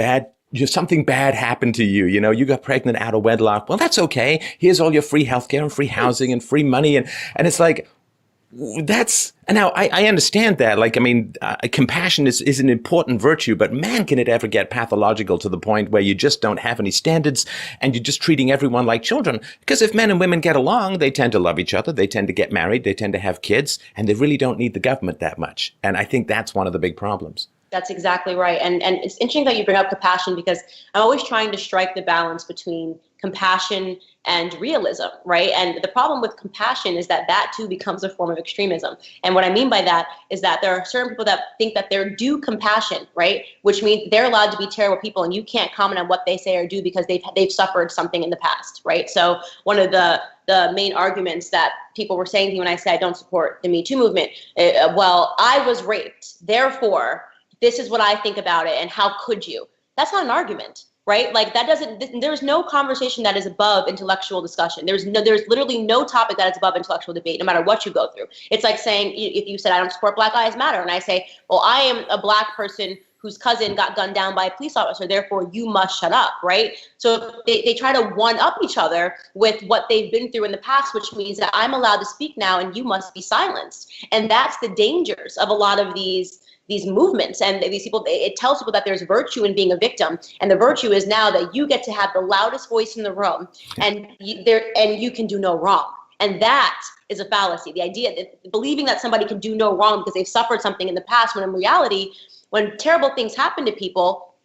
something bad happened to you. You got pregnant out of wedlock. Well, that's okay. Here's all your free healthcare and free housing and free money. And it's like, now I understand that. Compassion is an important virtue, but man, can it ever get pathological to the point where you just don't have any standards and you're just treating everyone like children? Because if men and women get along, they tend to love each other. They tend to get married. They tend to have kids, and they really don't need the government that much. And I think that's one of the big problems. That's exactly right. And it's interesting that you bring up compassion, because I'm always trying to strike the balance between compassion and realism, right? And the problem with compassion is that too becomes a form of extremism. And what I mean by that is that there are certain people that think that they're due compassion, right? Which means they're allowed to be terrible people and you can't comment on what they say or do because they've suffered something in the past, right? So one of the main arguments that people were saying to me when I said I don't support the Me Too movement, well, I was raped, therefore this is what I think about it, and how could you? That's not an argument, right? There's no conversation that is above intellectual discussion. There's literally no topic that is above intellectual debate, no matter what you go through. It's like saying, if you said I don't support Black Lives Matter, and I say, well, I am a Black person whose cousin got gunned down by a police officer, therefore you must shut up, right? So they try to one-up each other with what they've been through in the past, which means that I'm allowed to speak now and you must be silenced. And that's the dangers of a lot of these movements and these people. It tells people that there's virtue in being a victim, and the virtue is now that you get to have the loudest voice in the room, and you can do no wrong. And that is a fallacy. The idea that believing that somebody can do no wrong because they've suffered something in the past, when in reality, when terrible things happen to people,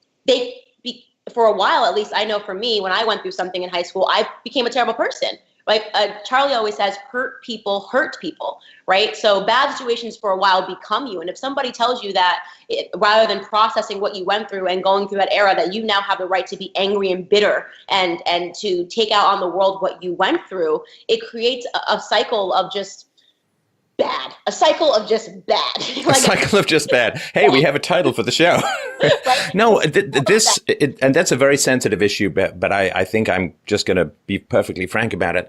for a while, at least I know for me, when I went through something in high school, I became a terrible person. Like Charlie always says, hurt people, right? So bad situations for a while become you. And if somebody tells you that rather than processing what you went through and going through that era, that you now have the right to be angry and bitter and to take out on the world what you went through, it creates a cycle of just bad. A cycle of just bad. A cycle of just bad. Hey, we have a title for the show. Right? No, and that's a very sensitive issue, but I think I'm just going to be perfectly frank about it.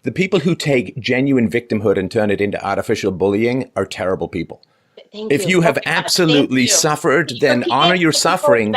The people who take genuine victimhood and turn it into artificial bullying are terrible people. If you have absolutely suffered, then honor your suffering.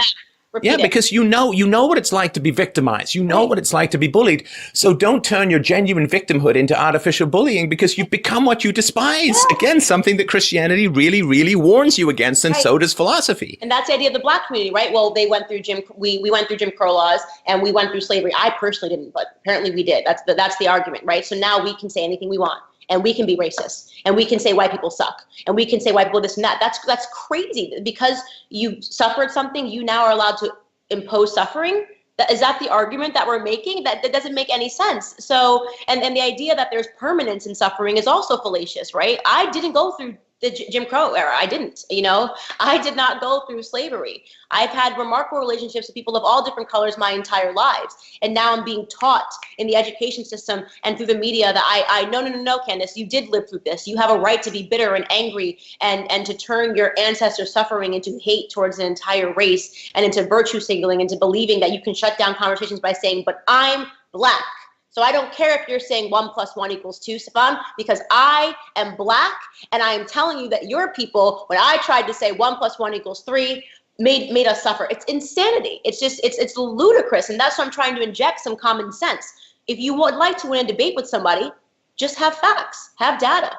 Yeah, because you know what it's like to be victimized. You know what it's like to be bullied. So don't turn your genuine victimhood into artificial bullying, because you've become what you despise. Again, something that Christianity really, really warns you against, and so does philosophy. And that's the idea of the Black community, right? Well, they went through we went through Jim Crow laws, and we went through slavery. I personally didn't, but apparently we did. That's the argument, right? So now we can say anything we want. And we can be racist, and we can say white people suck, and we can say white people this and that. That's crazy. Because you suffered something, you now are allowed to impose suffering. Is that the argument that we're making? That doesn't make any sense. So, and the idea that there's permanence in suffering is also fallacious, right? I didn't go through the Jim Crow era. I didn't, I did not go through slavery. I've had remarkable relationships with people of all different colors my entire lives. And now I'm being taught in the education system and through the media that no, Candace, you did live through this. You have a right to be bitter and angry and to turn your ancestors' suffering into hate towards an entire race and into virtue signaling, into believing that you can shut down conversations by saying, but I'm Black. So I don't care if you're saying 1 + 1 = 2, Stefan, because I am Black, and I am telling you that your people, when I tried to say 1 + 1 = 3, made us suffer. It's insanity. It's ludicrous, and that's why I'm trying to inject some common sense. If you would like to win a debate with somebody, just have facts, have data.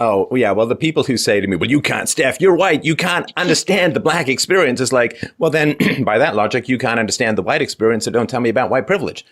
Oh, yeah. Well, the people who say to me, well, you can't, Steph, you're white. You can't understand the Black experience. It's like, well, then by that logic, you can't understand the white experience. So don't tell me about white privilege.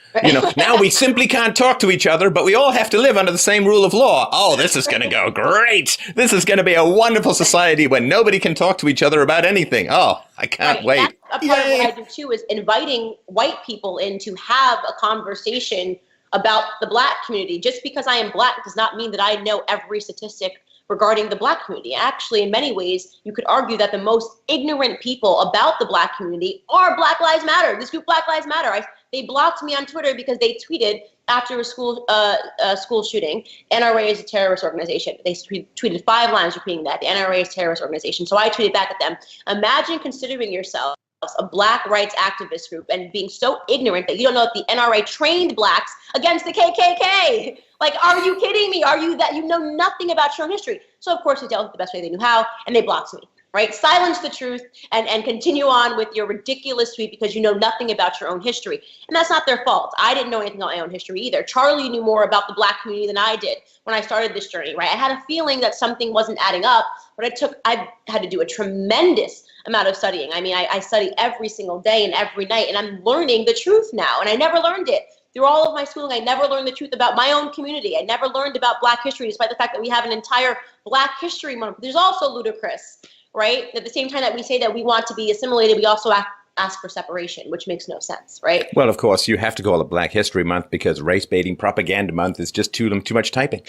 Now we simply can't talk to each other, but we all have to live under the same rule of law. Oh, this is going to go great. This is going to be a wonderful society when nobody can talk to each other about anything. Oh, I can't wait. That's a part of what I do, too, is inviting white people in to have a conversation about the Black community. Just because I am Black does not mean that I know every statistic regarding the Black community. Actually, in many ways, you could argue that the most ignorant people about the Black community are Black Lives Matter. This group, Black Lives Matter. They blocked me on Twitter because they tweeted after a school shooting, NRA is a terrorist organization. They tweeted 5 lines repeating that. The NRA is a terrorist organization. So I tweeted back at them, imagine considering yourself a Black rights activist group and being so ignorant that you don't know that the NRA trained Blacks against the KKK. Like, are you kidding me? Are you that you know nothing about your own history? So of course they dealt with it the best way they knew how, and they blocked me, right? Silence the truth and continue on with your ridiculous tweet because you know nothing about your own history. And that's not their fault. I didn't know anything about my own history either. Charlie knew more about the Black community than I did when I started this journey, right? I had a feeling that something wasn't adding up, but I had to do a tremendous amount of studying. I mean, I study every single day and every night, and I'm learning the truth now. And I never learned it. Through all of my schooling, I never learned the truth about my own community. I never learned about Black history, despite the fact that we have an entire Black History Month. There's also ludicrous, right? At the same time that we say that we want to be assimilated, we also ask for separation, which makes no sense, right? Well, of course, you have to call it Black History Month because race-baiting propaganda month is just too much typing.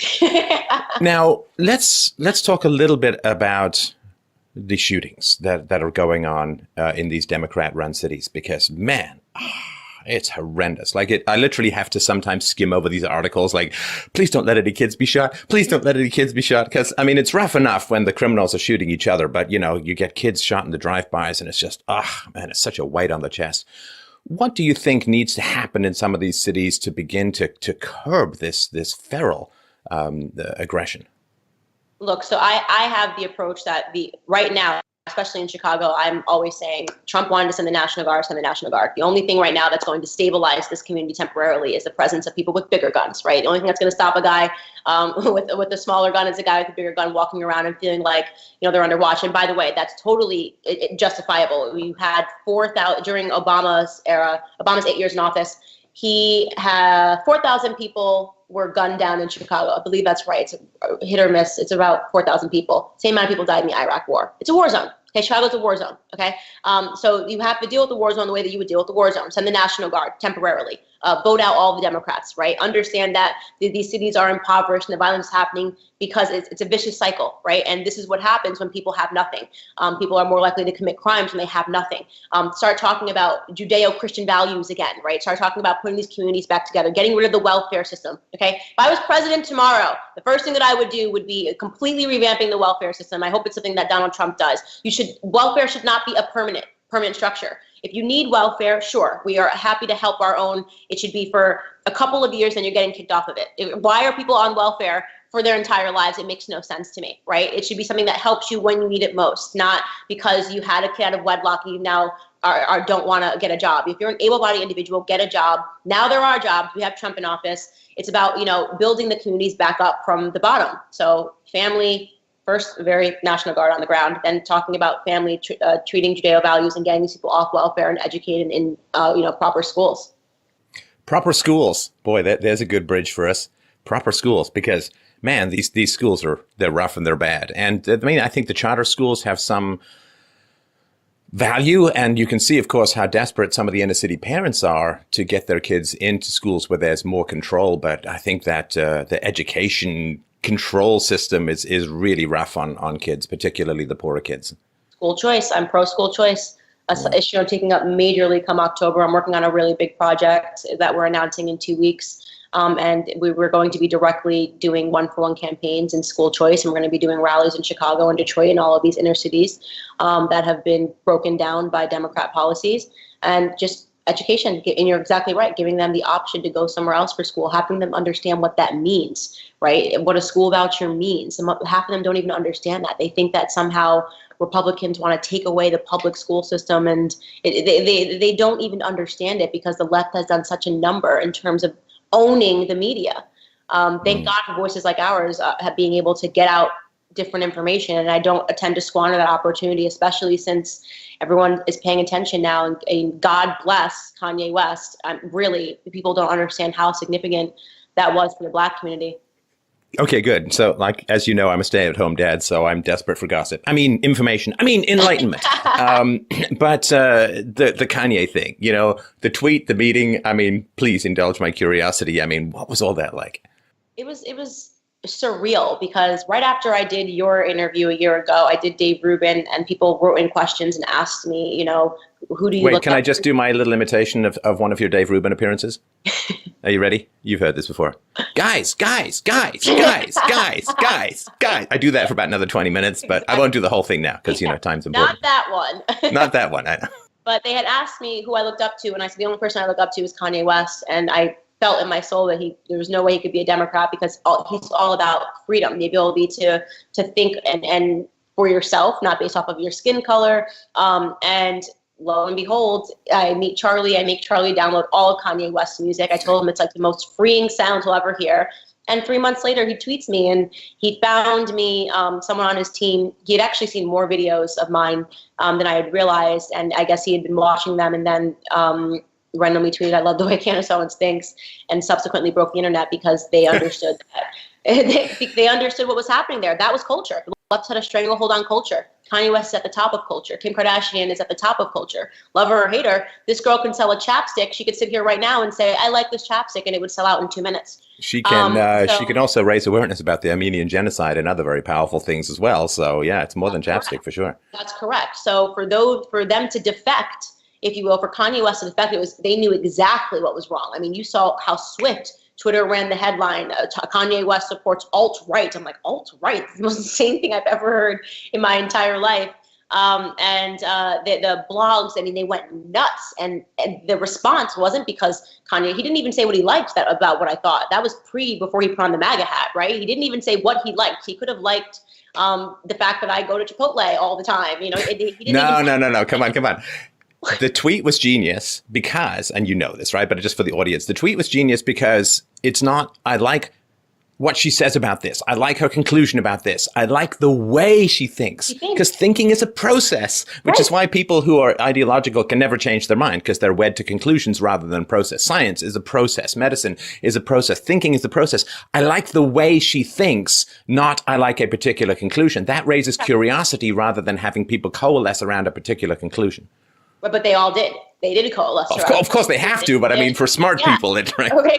Now, let's talk a little bit about the shootings that are going on in these Democrat-run cities, because, man, it's horrendous. Like, I literally have to sometimes skim over these articles like, please don't let any kids be shot. Please don't let any kids be shot. Because, I mean, it's rough enough when the criminals are shooting each other, but, you get kids shot in the drive-bys, and it's just, man, it's such a weight on the chest. What do you think needs to happen in some of these cities to begin to curb this feral aggression? Look, so I have the approach that right now, especially in Chicago, I'm always saying Trump wanted to send the National Guard, send the National Guard. The only thing right now that's going to stabilize this community temporarily is the presence of people with bigger guns, right? The only thing that's going to stop a guy with a smaller gun is a guy with a bigger gun walking around and feeling like, they're under watch. And by the way, that's totally justifiable. We had 4,000 during Obama's era, Obama's 8 years in office. He had 4,000 people were gunned down in Chicago. I believe that's right. It's a hit or miss. It's about 4,000 people. Same amount of people died in the Iraq War. It's a war zone. Okay, Chicago's a war zone. Okay, so you have to deal with the war zone the way that you would deal with the war zone. Send the National Guard temporarily. Vote out all the Democrats. Right. Understand that these cities are impoverished and the violence is happening because it's a vicious cycle. Right. And this is what happens when people have nothing. People are more likely to commit crimes when they have nothing. Start talking about Judeo-Christian values again. Right. Start talking about putting these communities back together, getting rid of the welfare system. Okay. If I was president tomorrow, the first thing that I would do would be completely revamping the welfare system. I hope it's something that Donald Trump does. Welfare should not be a permanent structure. If you need welfare, sure, we are happy to help our own. It should be for a couple of years, then you're getting kicked off of it. Why are people on welfare for their entire lives? It makes no sense to me, right? It should be something that helps you when you need it most, not because you had a kid out of wedlock and you now don't want to get a job. If you're an able-bodied individual, get a job. Now there are jobs. We have Trump in office. It's about, building the communities back up from the bottom. So family, first, very National Guard on the ground, then talking about family, treating Judeo values and getting these people off welfare and educated in, proper schools. Proper schools. Boy, there's a good bridge for us. Proper schools, because, man, these schools they're rough and they're bad. And I think the charter schools have some value, and you can see, of course, how desperate some of the inner city parents are to get their kids into schools where there's more control. But I think that the education control system is really rough on kids, particularly the poorer kids. School choice. I'm pro school choice. Issue I'm taking up majorly come October. I'm working on a really big project that we're announcing in 2 weeks. And we're going to be directly doing one-for-one campaigns in school choice. And we're going to be doing rallies in Chicago and Detroit and all of these inner cities that have been broken down by Democrat policies. And just education, and you're exactly right, giving them the option to go somewhere else for school, helping them understand what that means, right? What a school voucher means. And half of them don't even understand that. They think that somehow Republicans want to take away the public school system, and they don't even understand it because the left has done such a number in terms of owning the media. Thank God for voices like ours have being able to get out different information, and I don't intend to squander that opportunity, especially since everyone is paying attention now, and God bless Kanye West. Really, people don't understand how significant that was for the Black community. Okay, good. So, like, as you know, I'm a stay-at-home dad, so I'm desperate for gossip. I mean, information. I mean, enlightenment. But the Kanye thing, you know, the tweet, the meeting. I mean, please indulge my curiosity. I mean, what was all that like? It was surreal because right after I did your interview a year ago, I did Dave Rubin, and people wrote in questions and asked me, you know, who do you Wait, look can up I just to? do my little imitation of one of your Dave Rubin appearances? Are you ready? You've heard this before. Guys. I do that for about another 20 minutes, but I won't do the whole thing now because, you know, time's important. Not that one. Not that one. I know. But they had asked me who I looked up to, and I said the only person I look up to is Kanye West, and I felt in my soul that there was no way he could be a Democrat because he's all about freedom, the ability to think and for yourself, not based off of your skin color. And lo and behold, I meet Charlie. I make Charlie download all of Kanye West's music. I told him it's like the most freeing sound he'll ever hear. And 3 months later, he tweets me, and he found me someone on his team. He had actually seen more videos of mine than I had realized, and I guess he had been watching them, and then randomly tweeted, "I love the way Candace Owens thinks," and subsequently broke the internet because they understood that. They understood what was happening there. That was culture. The left had a stranglehold on culture. Kanye West is at the top of culture. Kim Kardashian is at the top of culture. Love her or hate her, this girl can sell a chapstick. She could sit here right now and say, "I like this chapstick," and it would sell out in 2 minutes. She can. She can also raise awareness about the Armenian genocide and other very powerful things as well. So yeah, it's more than chapstick for sure. That's correct. So for them to defect, if you will, for Kanye West to defect, they knew exactly what was wrong. I mean, you saw how swift Twitter ran the headline, Kanye West supports alt-right. I'm like, alt-right? It's the most insane thing I've ever heard in my entire life. The blogs, I mean, they went nuts. And the response wasn't because Kanye, he didn't even say what he liked about what I thought. That was before he put on the MAGA hat, right? He didn't even say what he liked. He could have liked the fact that I go to Chipotle all the time. You know, he didn't No. Come on. The tweet was genius because, and you know this, right? But just for the audience, the tweet was genius because it's not, I like what she says about this. I like her conclusion about this. I like the way she thinks. Because thinking is a process, which is why people who are ideological can never change their mind because they're wed to conclusions rather than process. Science is a process. Medicine is a process. Thinking is the process. I like the way she thinks, not I like a particular conclusion. That raises curiosity rather than having people coalesce around a particular conclusion. But they all did. They did coalesce. Of course they have to, but I mean, for smart people, it's right. Okay,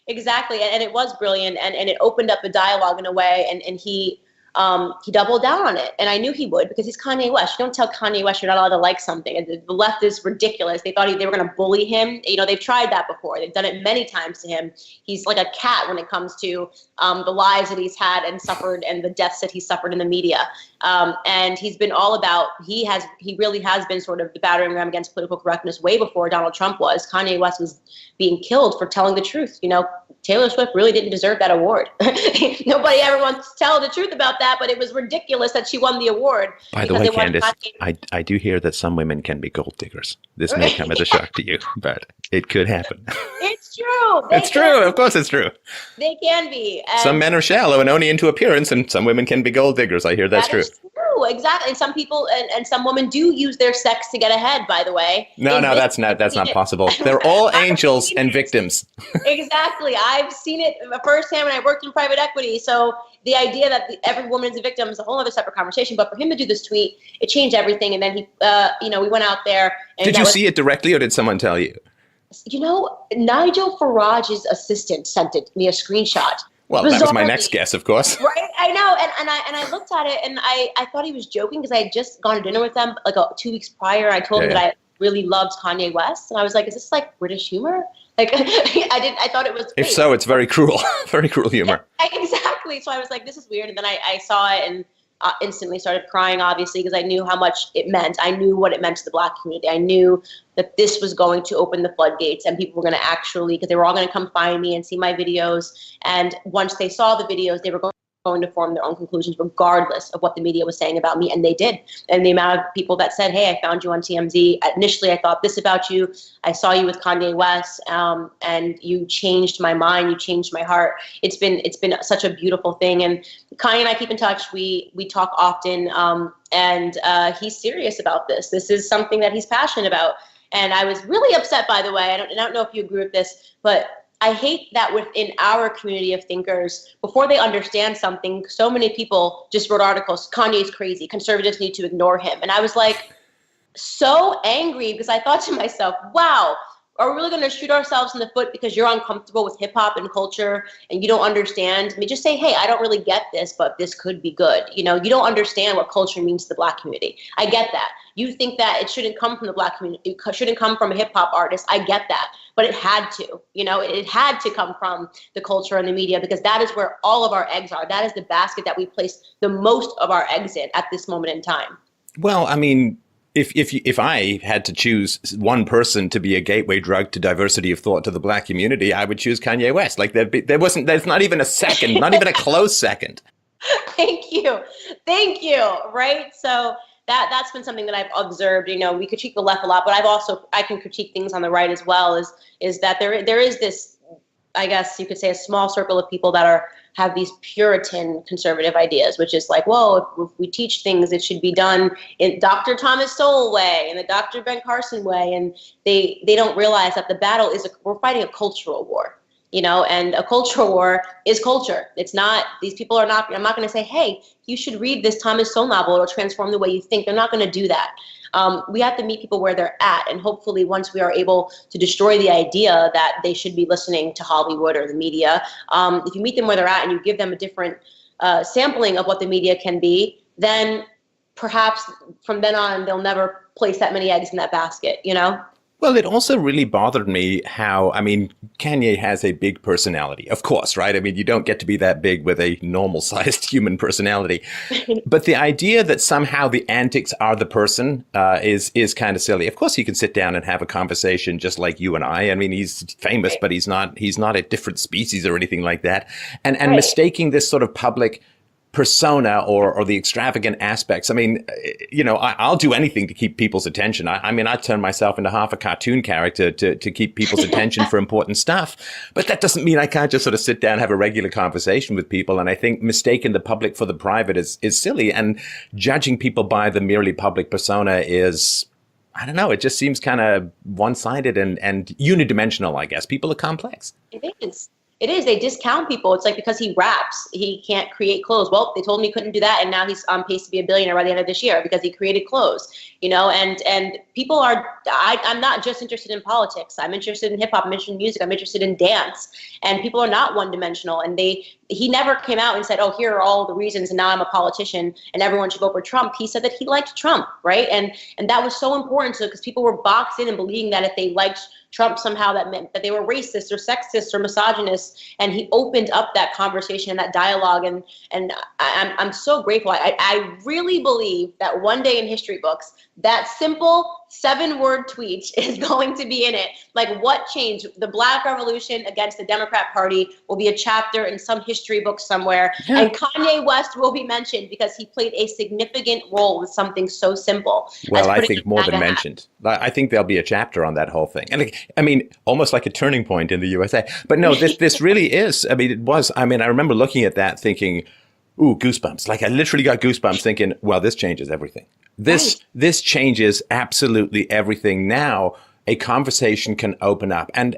exactly. And it was brilliant, and it opened up the dialogue in a way, and he doubled down on it. And I knew he would because he's Kanye West. You don't tell Kanye West you're not allowed to like something. The left is ridiculous. They thought they were going to bully him. You know, they've tried that before. They've done it many times to him. He's like a cat when it comes to the lives that he's had and suffered and the deaths that he suffered in the media. And he's been all about, he really has been sort of the battering ram against political correctness way before Donald Trump was. Kanye West was being killed for telling the truth. You know, Taylor Swift really didn't deserve that award. Nobody ever wants to tell the truth about that, but it was ridiculous that she won the award. By the way, Candace, I do hear that some women can be gold diggers. This may come as a shock to you, but it could happen. It's true. It's true. Of course it's true. They can be. Some men are shallow and only into appearance, and some women can be gold diggers. I hear that's true. True, exactly. And some people and some women do use their sex to get ahead, by the way. No, that's not possible. They're all angels and victims. Exactly. I've seen it firsthand when I worked in private equity. So the idea that every woman is a victim is a whole other separate conversation. But for him to do this tweet, it changed everything. And then he, we went out there. And did you see it directly or did someone tell you? You know, Nigel Farage's assistant sent me a screenshot Well, that was my next guess, of course. Right, I know, and I looked at it, and I thought he was joking because I had just gone to dinner with them like 2 weeks prior. I told him that I really loved Kanye West, and I was like, "Is this like British humor?" Like, I thought it was fake. If so, it's very cruel, very cruel humor. Yeah, exactly. So I was like, "This is weird," and then I saw it and instantly started crying, obviously, because I knew how much it meant. I knew what it meant to the Black community. I knew that this was going to open the floodgates, and people were going to actually, because they were all going to come find me and see my videos. And once they saw the videos, they were going to form their own conclusions, regardless of what the media was saying about me. And they did. And the amount of people that said, "Hey, I found you on TMZ. Initially, I thought this about you. I saw you with Kanye West, and you changed my mind. You changed my heart." It's been such a beautiful thing. And Kanye and I keep in touch. We talk often, and he's serious about this. This is something that he's passionate about. And I was really upset, by the way. I don't know if you agree with this, but I hate that within our community of thinkers, before they understand something, so many people just wrote articles, "Kanye's crazy, conservatives need to ignore him." And I was like so angry because I thought to myself, wow, are we really going to shoot ourselves in the foot because you're uncomfortable with hip hop and culture and you don't understand? I mean, just say, "Hey, I don't really get this, but this could be good." You know, you don't understand what culture means to the Black community. I get that. You think that it shouldn't come from the Black community, it shouldn't come from a hip hop artist. I get that. But it had to, it had to come from the culture and the media, because that is where all of our eggs are. That is the basket that we place the most of our eggs in at this moment in time. Well, I mean, if I had to choose one person to be a gateway drug to diversity of thought to the Black community, I would choose Kanye West. Like there's not even a second, not even a close second. Thank you. Right. So that's been something that I've observed. We critique the left a lot, but I can critique things on the right as well. Is that there is this, I guess you could say, a small circle of people that have these Puritan conservative ideas, which is like, whoa, if we teach things, it should be done in Dr. Thomas Sowell way and the Dr. Ben Carson way, and they don't realize that the battle is we're fighting a cultural war. And a cultural war is culture. It's not, these people are not, I'm not going to say, "Hey, you should read this Thomas Sowell novel. It'll transform the way you think." They're not going to do that. We have to meet people where they're at. And hopefully once we are able to destroy the idea that they should be listening to Hollywood or the media, if you meet them where they're at and you give them a different sampling of what the media can be, then perhaps from then on, they'll never place that many eggs in that basket, Well, it also really bothered me how, I mean, Kanye has a big personality, of course, right? I mean, you don't get to be that big with a normal-sized human personality. But the idea that somehow the antics are the person is kind of silly. Of course, you can sit down and have a conversation just like you and I. I mean, he's famous, but he's not a different species or anything like that. And mistaking this sort of public persona or the extravagant aspects. I mean, I'll do anything to keep people's attention. I mean, I turn myself into half a cartoon character to keep people's attention for important stuff. But that doesn't mean I can't just sort of sit down and have a regular conversation with people. And I think mistaking the public for the private is silly. And judging people by the merely public persona is, I don't know, it just seems kind of one-sided and unidimensional, I guess. People are complex. It is. It is. They discount people. It's like, because he raps, he can't create clothes. Well, they told him he couldn't do that, and now he's on pace to be a billionaire by the end of this year because he created clothes. And people are. I'm not just interested in politics. I'm interested in hip hop. I'm interested in music. I'm interested in dance. And people are not one-dimensional. And he never came out and said, "Oh, here are all the reasons, and now I'm a politician, and everyone should vote for Trump." He said that he liked Trump, right? And that was so important because people were boxed in and believing that if they liked Trump, somehow that meant that they were racist or sexist or misogynist. And he opened up that conversation and that dialogue. And I'm so grateful. I really believe that one day in history books, that simple 7-word tweet is going to be in it. Like, what changed? The Black Revolution against the Democrat Party will be a chapter in some history book somewhere. Yeah. And Kanye West will be mentioned because he played a significant role with something so simple. Well, I think more than mentioned. I think there'll be a chapter on that whole thing. And I mean, almost like a turning point in the USA. But no, this really is. I mean, it was. I mean, I remember looking at that thinking, ooh, goosebumps. Like, I literally got goosebumps thinking, well, this changes everything. This changes absolutely everything. Now a conversation can open up. And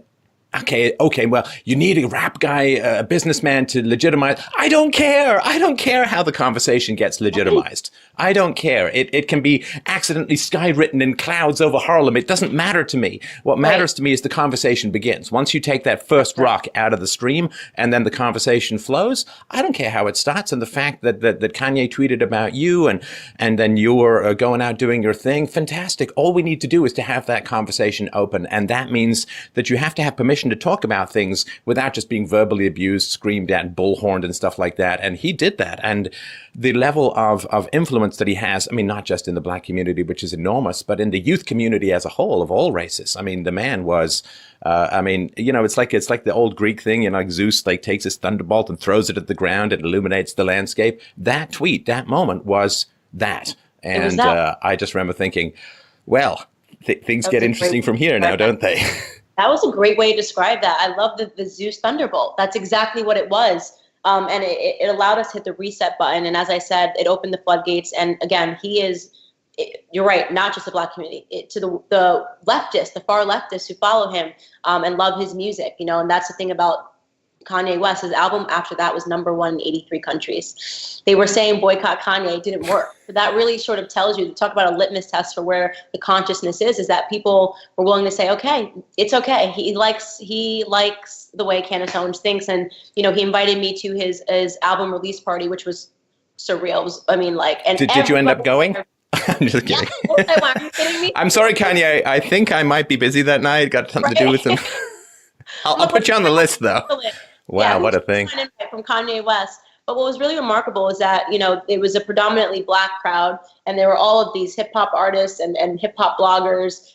okay, well, you need a rap guy, a businessman to legitimize. I don't care. I don't care how the conversation gets legitimized. I don't care. It can be accidentally skywritten in clouds over Harlem. It doesn't matter to me. What matters to me is the conversation begins. Once you take that first rock out of the stream and then the conversation flows, I don't care how it starts. And the fact that Kanye tweeted about you and then you were going out doing your thing, fantastic. All we need to do is to have that conversation open. And that means that you have to have permission to talk about things without just being verbally abused, screamed at, bullhorned and stuff like that. And he did that. And the level of influence that he has, I mean, not just in the black community, which is enormous, but in the youth community as a whole of all races. I mean, the man was, it's like the old Greek thing, like Zeus like takes his thunderbolt and throws it at the ground and illuminates the landscape. That tweet, that moment was that. And I just remember thinking, well, things get interesting from here now, don't they? That was a great way to describe that. I love the Zeus Thunderbolt. That's exactly what it was. And it allowed us to hit the reset button. And as I said, it opened the floodgates. And again, you're right, not just the black community, to the leftists, the far leftists who follow him and love his music, and that's the thing about Kanye West. His album after that was #1 in 83 countries. They were saying boycott Kanye, it didn't work. But that really sort of tells you, to talk about a litmus test for where the consciousness is that people were willing to say, okay, it's okay. He likes the way Candace Owens thinks. And, he invited me to his album release party, which was surreal. Did you end up going? I'm just kidding. Yeah, are you kidding me? I'm sorry, Kanye. I think I might be busy that night. Got something to do with him. I'll put you on the list, though. Wow, what a thing. From Kanye West. But what was really remarkable is that, it was a predominantly black crowd, and there were all of these hip hop artists and hip hop bloggers,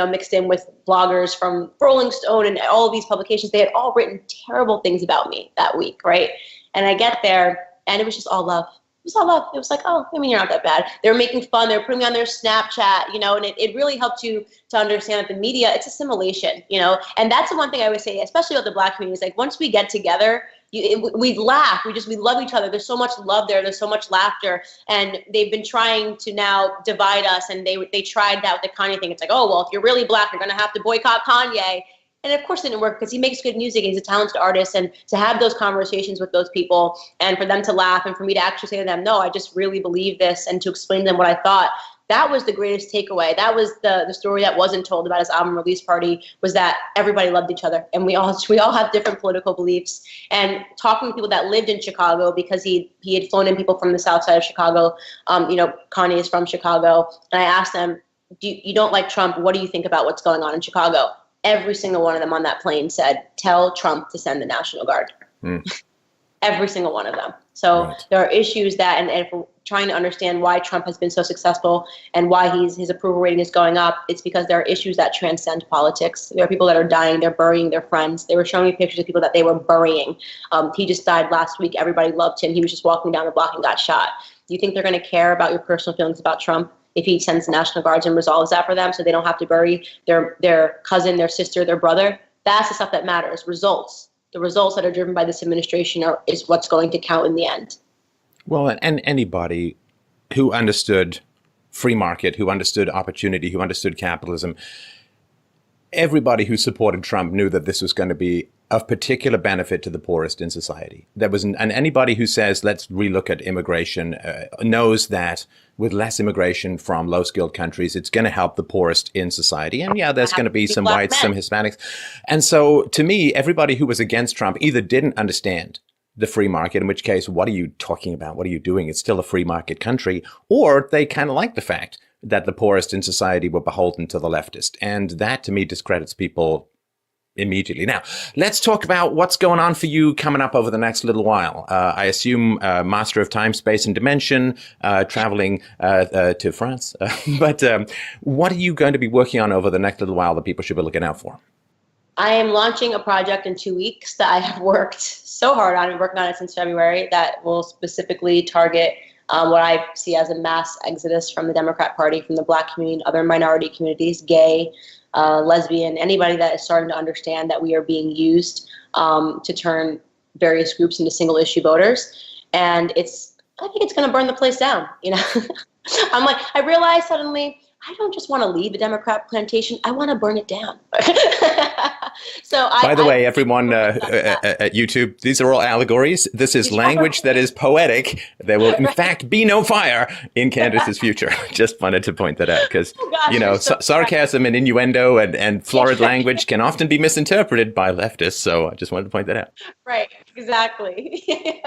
mixed in with bloggers from Rolling Stone and all of these publications. They had all written terrible things about me that week, right? And I get there, and it was just all love. It was all love. It was like, oh, I mean, you're not that bad. They were making fun. They were putting me on their Snapchat, and it really helped you to understand that the media, it's assimilation, and that's the one thing I would say, especially about the black community, is like, once we get together, we laugh. We love each other. There's so much love there. There's so much laughter. And they've been trying to now divide us. And they tried that with the Kanye thing. It's like, oh, well, if you're really black, you're going to have to boycott Kanye. And of course it didn't work because he makes good music. He's a talented artist. And to have those conversations with those people and for them to laugh and for me to actually say to them, no, I just really believe this, and to explain to them what I thought, that was the greatest takeaway. That was the story that wasn't told about his album release party, was that everybody loved each other. And we all have different political beliefs. And talking to people that lived in Chicago, because he had flown in people from the south side of Chicago. Kanye is from Chicago. And I asked them, you don't like Trump. What do you think about what's going on in Chicago? Every single one of them on that plane said, tell Trump to send the National Guard. Every single one of them. So There are issues that, and if we're trying to understand why Trump has been so successful and why his approval rating is going up, it's because there are issues that transcend politics. There are people that are dying. They're burying their friends. They were showing me pictures of people that they were burying. He just died last week. Everybody loved him. He was just walking down the block and got shot. Do you think they're going to care about your personal feelings about Trump if he sends the National Guards and resolves that for them so they don't have to bury their cousin, their sister, their brother? That's the stuff that matters. Results. The results that are driven by this administration is what's going to count in the end. Well, and anybody who understood free market, who understood opportunity, who understood capitalism, everybody who supported Trump knew that this was going to be of particular benefit to the poorest in society. And anybody who says, let's relook at immigration, knows that with less immigration from low-skilled countries, it's going to help the poorest in society. And yeah, there's going to be some whites, some Hispanics. And so to me, everybody who was against Trump either didn't understand the free market, in which case, what are you talking about? What are you doing? It's still a free market country. Or they kind of like the fact that the poorest in society were beholden to the leftist. And that, to me, discredits people immediately. Now, let's talk about what's going on for you coming up over the next little while. I assume master of time, space, and dimension, traveling to France. But what are you going to be working on over the next little while that people should be looking out for? I am launching a project in 2 weeks that I have worked so hard on and working on it since February that will specifically target what I see as a mass exodus from the Democrat Party, from the Black community, other minority communities, gay, lesbian, anybody that is starting to understand that we are being used to turn various groups into single issue voters. And I think it's going to burn the place down. I realized suddenly, I don't just want to leave the Democrat plantation. I want to burn it down. So By the way, everyone at YouTube, these are all allegories. This is language that is poetic. There will, in fact, be no fire in Candace's future. Just wanted to point that out because, sarcasm and innuendo and florid language can often be misinterpreted by leftists. So I just wanted to point that out. Right, exactly.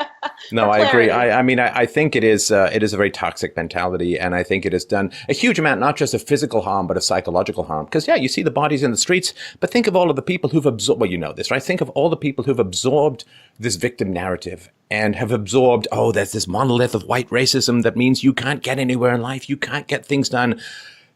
No, I agree. I mean, I think it is a very toxic mentality. And I think it has done a huge amount, not just of physical harm, but of psychological harm. Because, yeah, you see the bodies in the streets, but think of all of the people who've absorbed, well, you know this, right? Think of all the people who've absorbed this victim narrative and have absorbed, oh, there's this monolith of white racism that means you can't get anywhere in life. You can't get things done.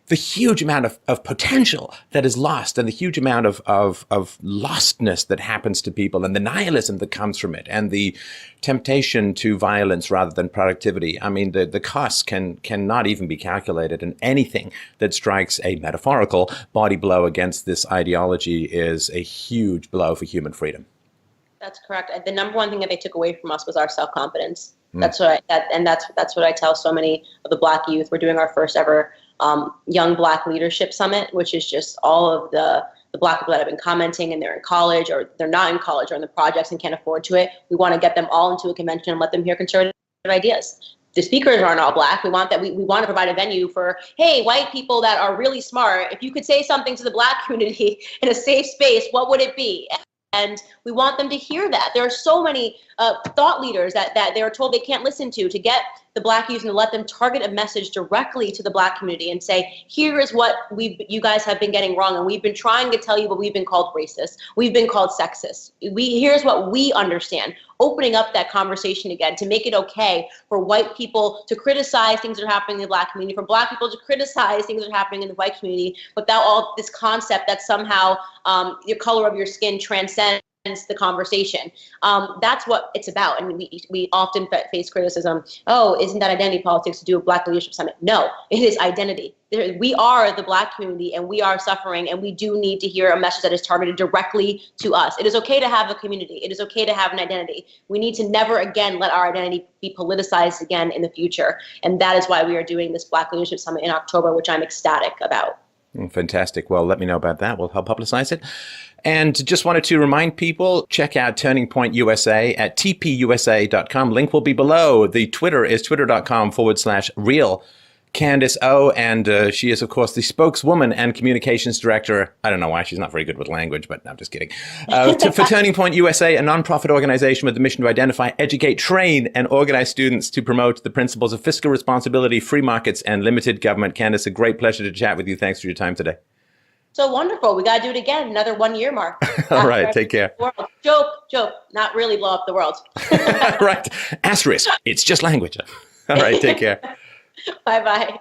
The huge amount of potential that is lost and the huge amount of lostness that happens to people and the nihilism that comes from it and the temptation to violence rather than productivity. I mean, the costs cannot even be calculated, and anything that strikes a metaphorical body blow against this ideology is a huge blow for human freedom. That's correct. The number one thing that they took away from us was our self-confidence. That's what that's what I tell so many of the Black youth. We're doing our first ever Young Black Leadership Summit, which is just all of the Black people that have been commenting and they're in college or they're not in college or in the projects and can't afford to it. We want to get them all into a convention and let them hear conservative ideas. The speakers aren't all Black. We want that. We want to provide a venue for, hey, white people that are really smart. If you could say something to the Black community in a safe space, what would it be? And we want them to hear that. There are so many thought leaders that they are told they can't listen to get the Black youth and to let them target a message directly to the Black community and say, here is what you guys have been getting wrong. And we've been trying to tell you, but we've been called racist. We've been called sexist. Here's what we understand. Opening up that conversation again to make it okay for white people to criticize things that are happening in the Black community, for Black people to criticize things that are happening in the white community, without all this concept that somehow your color of your skin transcends the conversation. That's what it's about. And we often face criticism. Oh, isn't that identity politics to do a Black Leadership Summit? No, it is identity. We are the Black community and we are suffering, and we do need to hear a message that is targeted directly to us. It is okay to have a community. It is okay to have an identity. We need to never again let our identity be politicized again in the future. And that is why we are doing this Black Leadership Summit in October, which I'm ecstatic about. Fantastic. Well, let me know about that. We'll help publicize it. And just wanted to remind people, check out Turning Point USA at tpusa.com. Link will be below. The Twitter is twitter.com/real Candace O. And she is, of course, the spokeswoman and communications director. I don't know why she's not very good with language, but I'm just kidding. For Turning Point USA, a nonprofit organization with the mission to identify, educate, train, and organize students to promote the principles of fiscal responsibility, free markets, and limited government. Candace, a great pleasure to chat with you. Thanks for your time today. So wonderful. We got to do it again. Another 1 year mark. All right. Take care. Joke. Not really blow up the world. Right. Asterisk. It's just language. All right. Take care. Bye-bye.